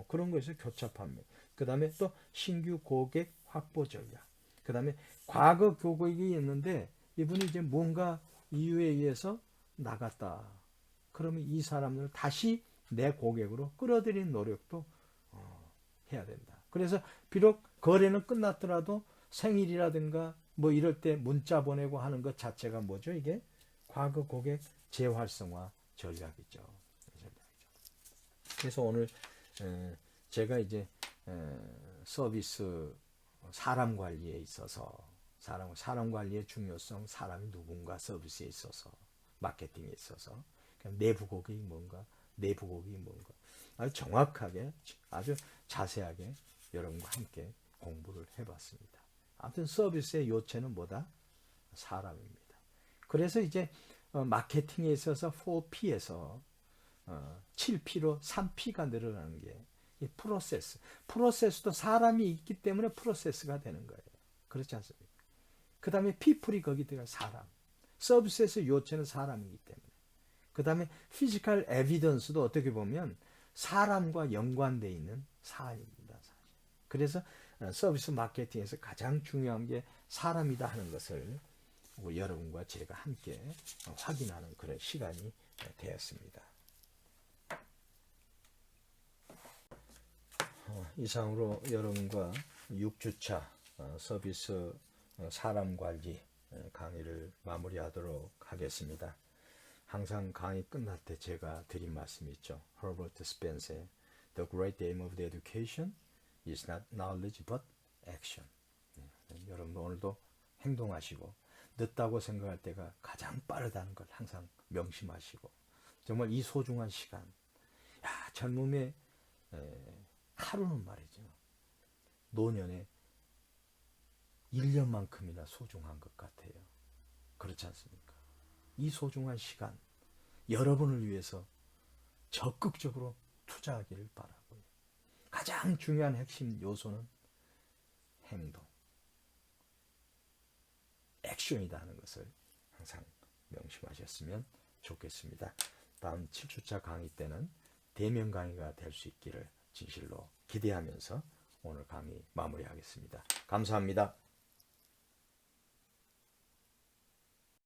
Speaker 1: 그런 거에서 교차 판매. 그 다음에 또 신규 고객 확보 전략. 그 다음에 과거 고객이 있는데 이분이 이제 뭔가 이유에 의해서 나갔다. 그러면 이 사람을 다시 내 고객으로 끌어들이는 노력도 해야 된다. 그래서 비록 거래는 끝났더라도 생일이라든가 뭐 이럴 때 문자 보내고 하는 것 자체가 뭐죠? 이게 과거 고객 재활성화 전략이죠. 그래서 오늘 제가 이제 서비스 사람 관리에 있어서 사람 관리의 중요성, 사람이 누군가 서비스에 있어서 마케팅에 있어서 내부 고객이 뭔가 아주 정확하게 아주 자세하게 여러분과 함께 공부를 해봤습니다. 아무튼 서비스의 요체는 뭐다? 사람입니다. 그래서 이제 마케팅에 있어서 4P에서 7P로 3P가 늘어나는 게 프로세스도 사람이 있기 때문에 프로세스가 되는 거예요. 그렇지 않습니까? 그 다음에 people이 거기 들어가 사람. 서비스에서 요체는 사람이기 때문에. 그 다음에 피지컬 에비던스도 어떻게 보면 사람과 연관되어 있는 사안입니다. 사실. 그래서 서비스 마케팅에서 가장 중요한 게 사람이다 하는 것을 여러분과 제가 함께 확인하는 그런 시간이 되었습니다. 이상으로 여러분과 6주차 서비스 사람 관리 강의를 마무리하도록 하겠습니다. 항상 강의 끝날 때 제가 드린 말씀이 있죠. 허버트 스펜서의 The great aim of the education is not knowledge but action. 여러분 오늘도 행동하시고 늦다고 생각할 때가 가장 빠르다는 걸 항상 명심하시고 정말 이 소중한 시간 젊음의 하루는 말이죠. 노년의 1년만큼이나 소중한 것 같아요. 그렇지 않습니까? 이 소중한 시간, 여러분을 위해서 적극적으로 투자하기를 바라고요. 가장 중요한 핵심 요소는 행동, 액션이다 하는 것을 항상 명심하셨으면 좋겠습니다. 다음 7주차 강의 때는 대면 강의가 될 수 있기를 진실로 기대하면서 오늘 강의 마무리하겠습니다. 감사합니다.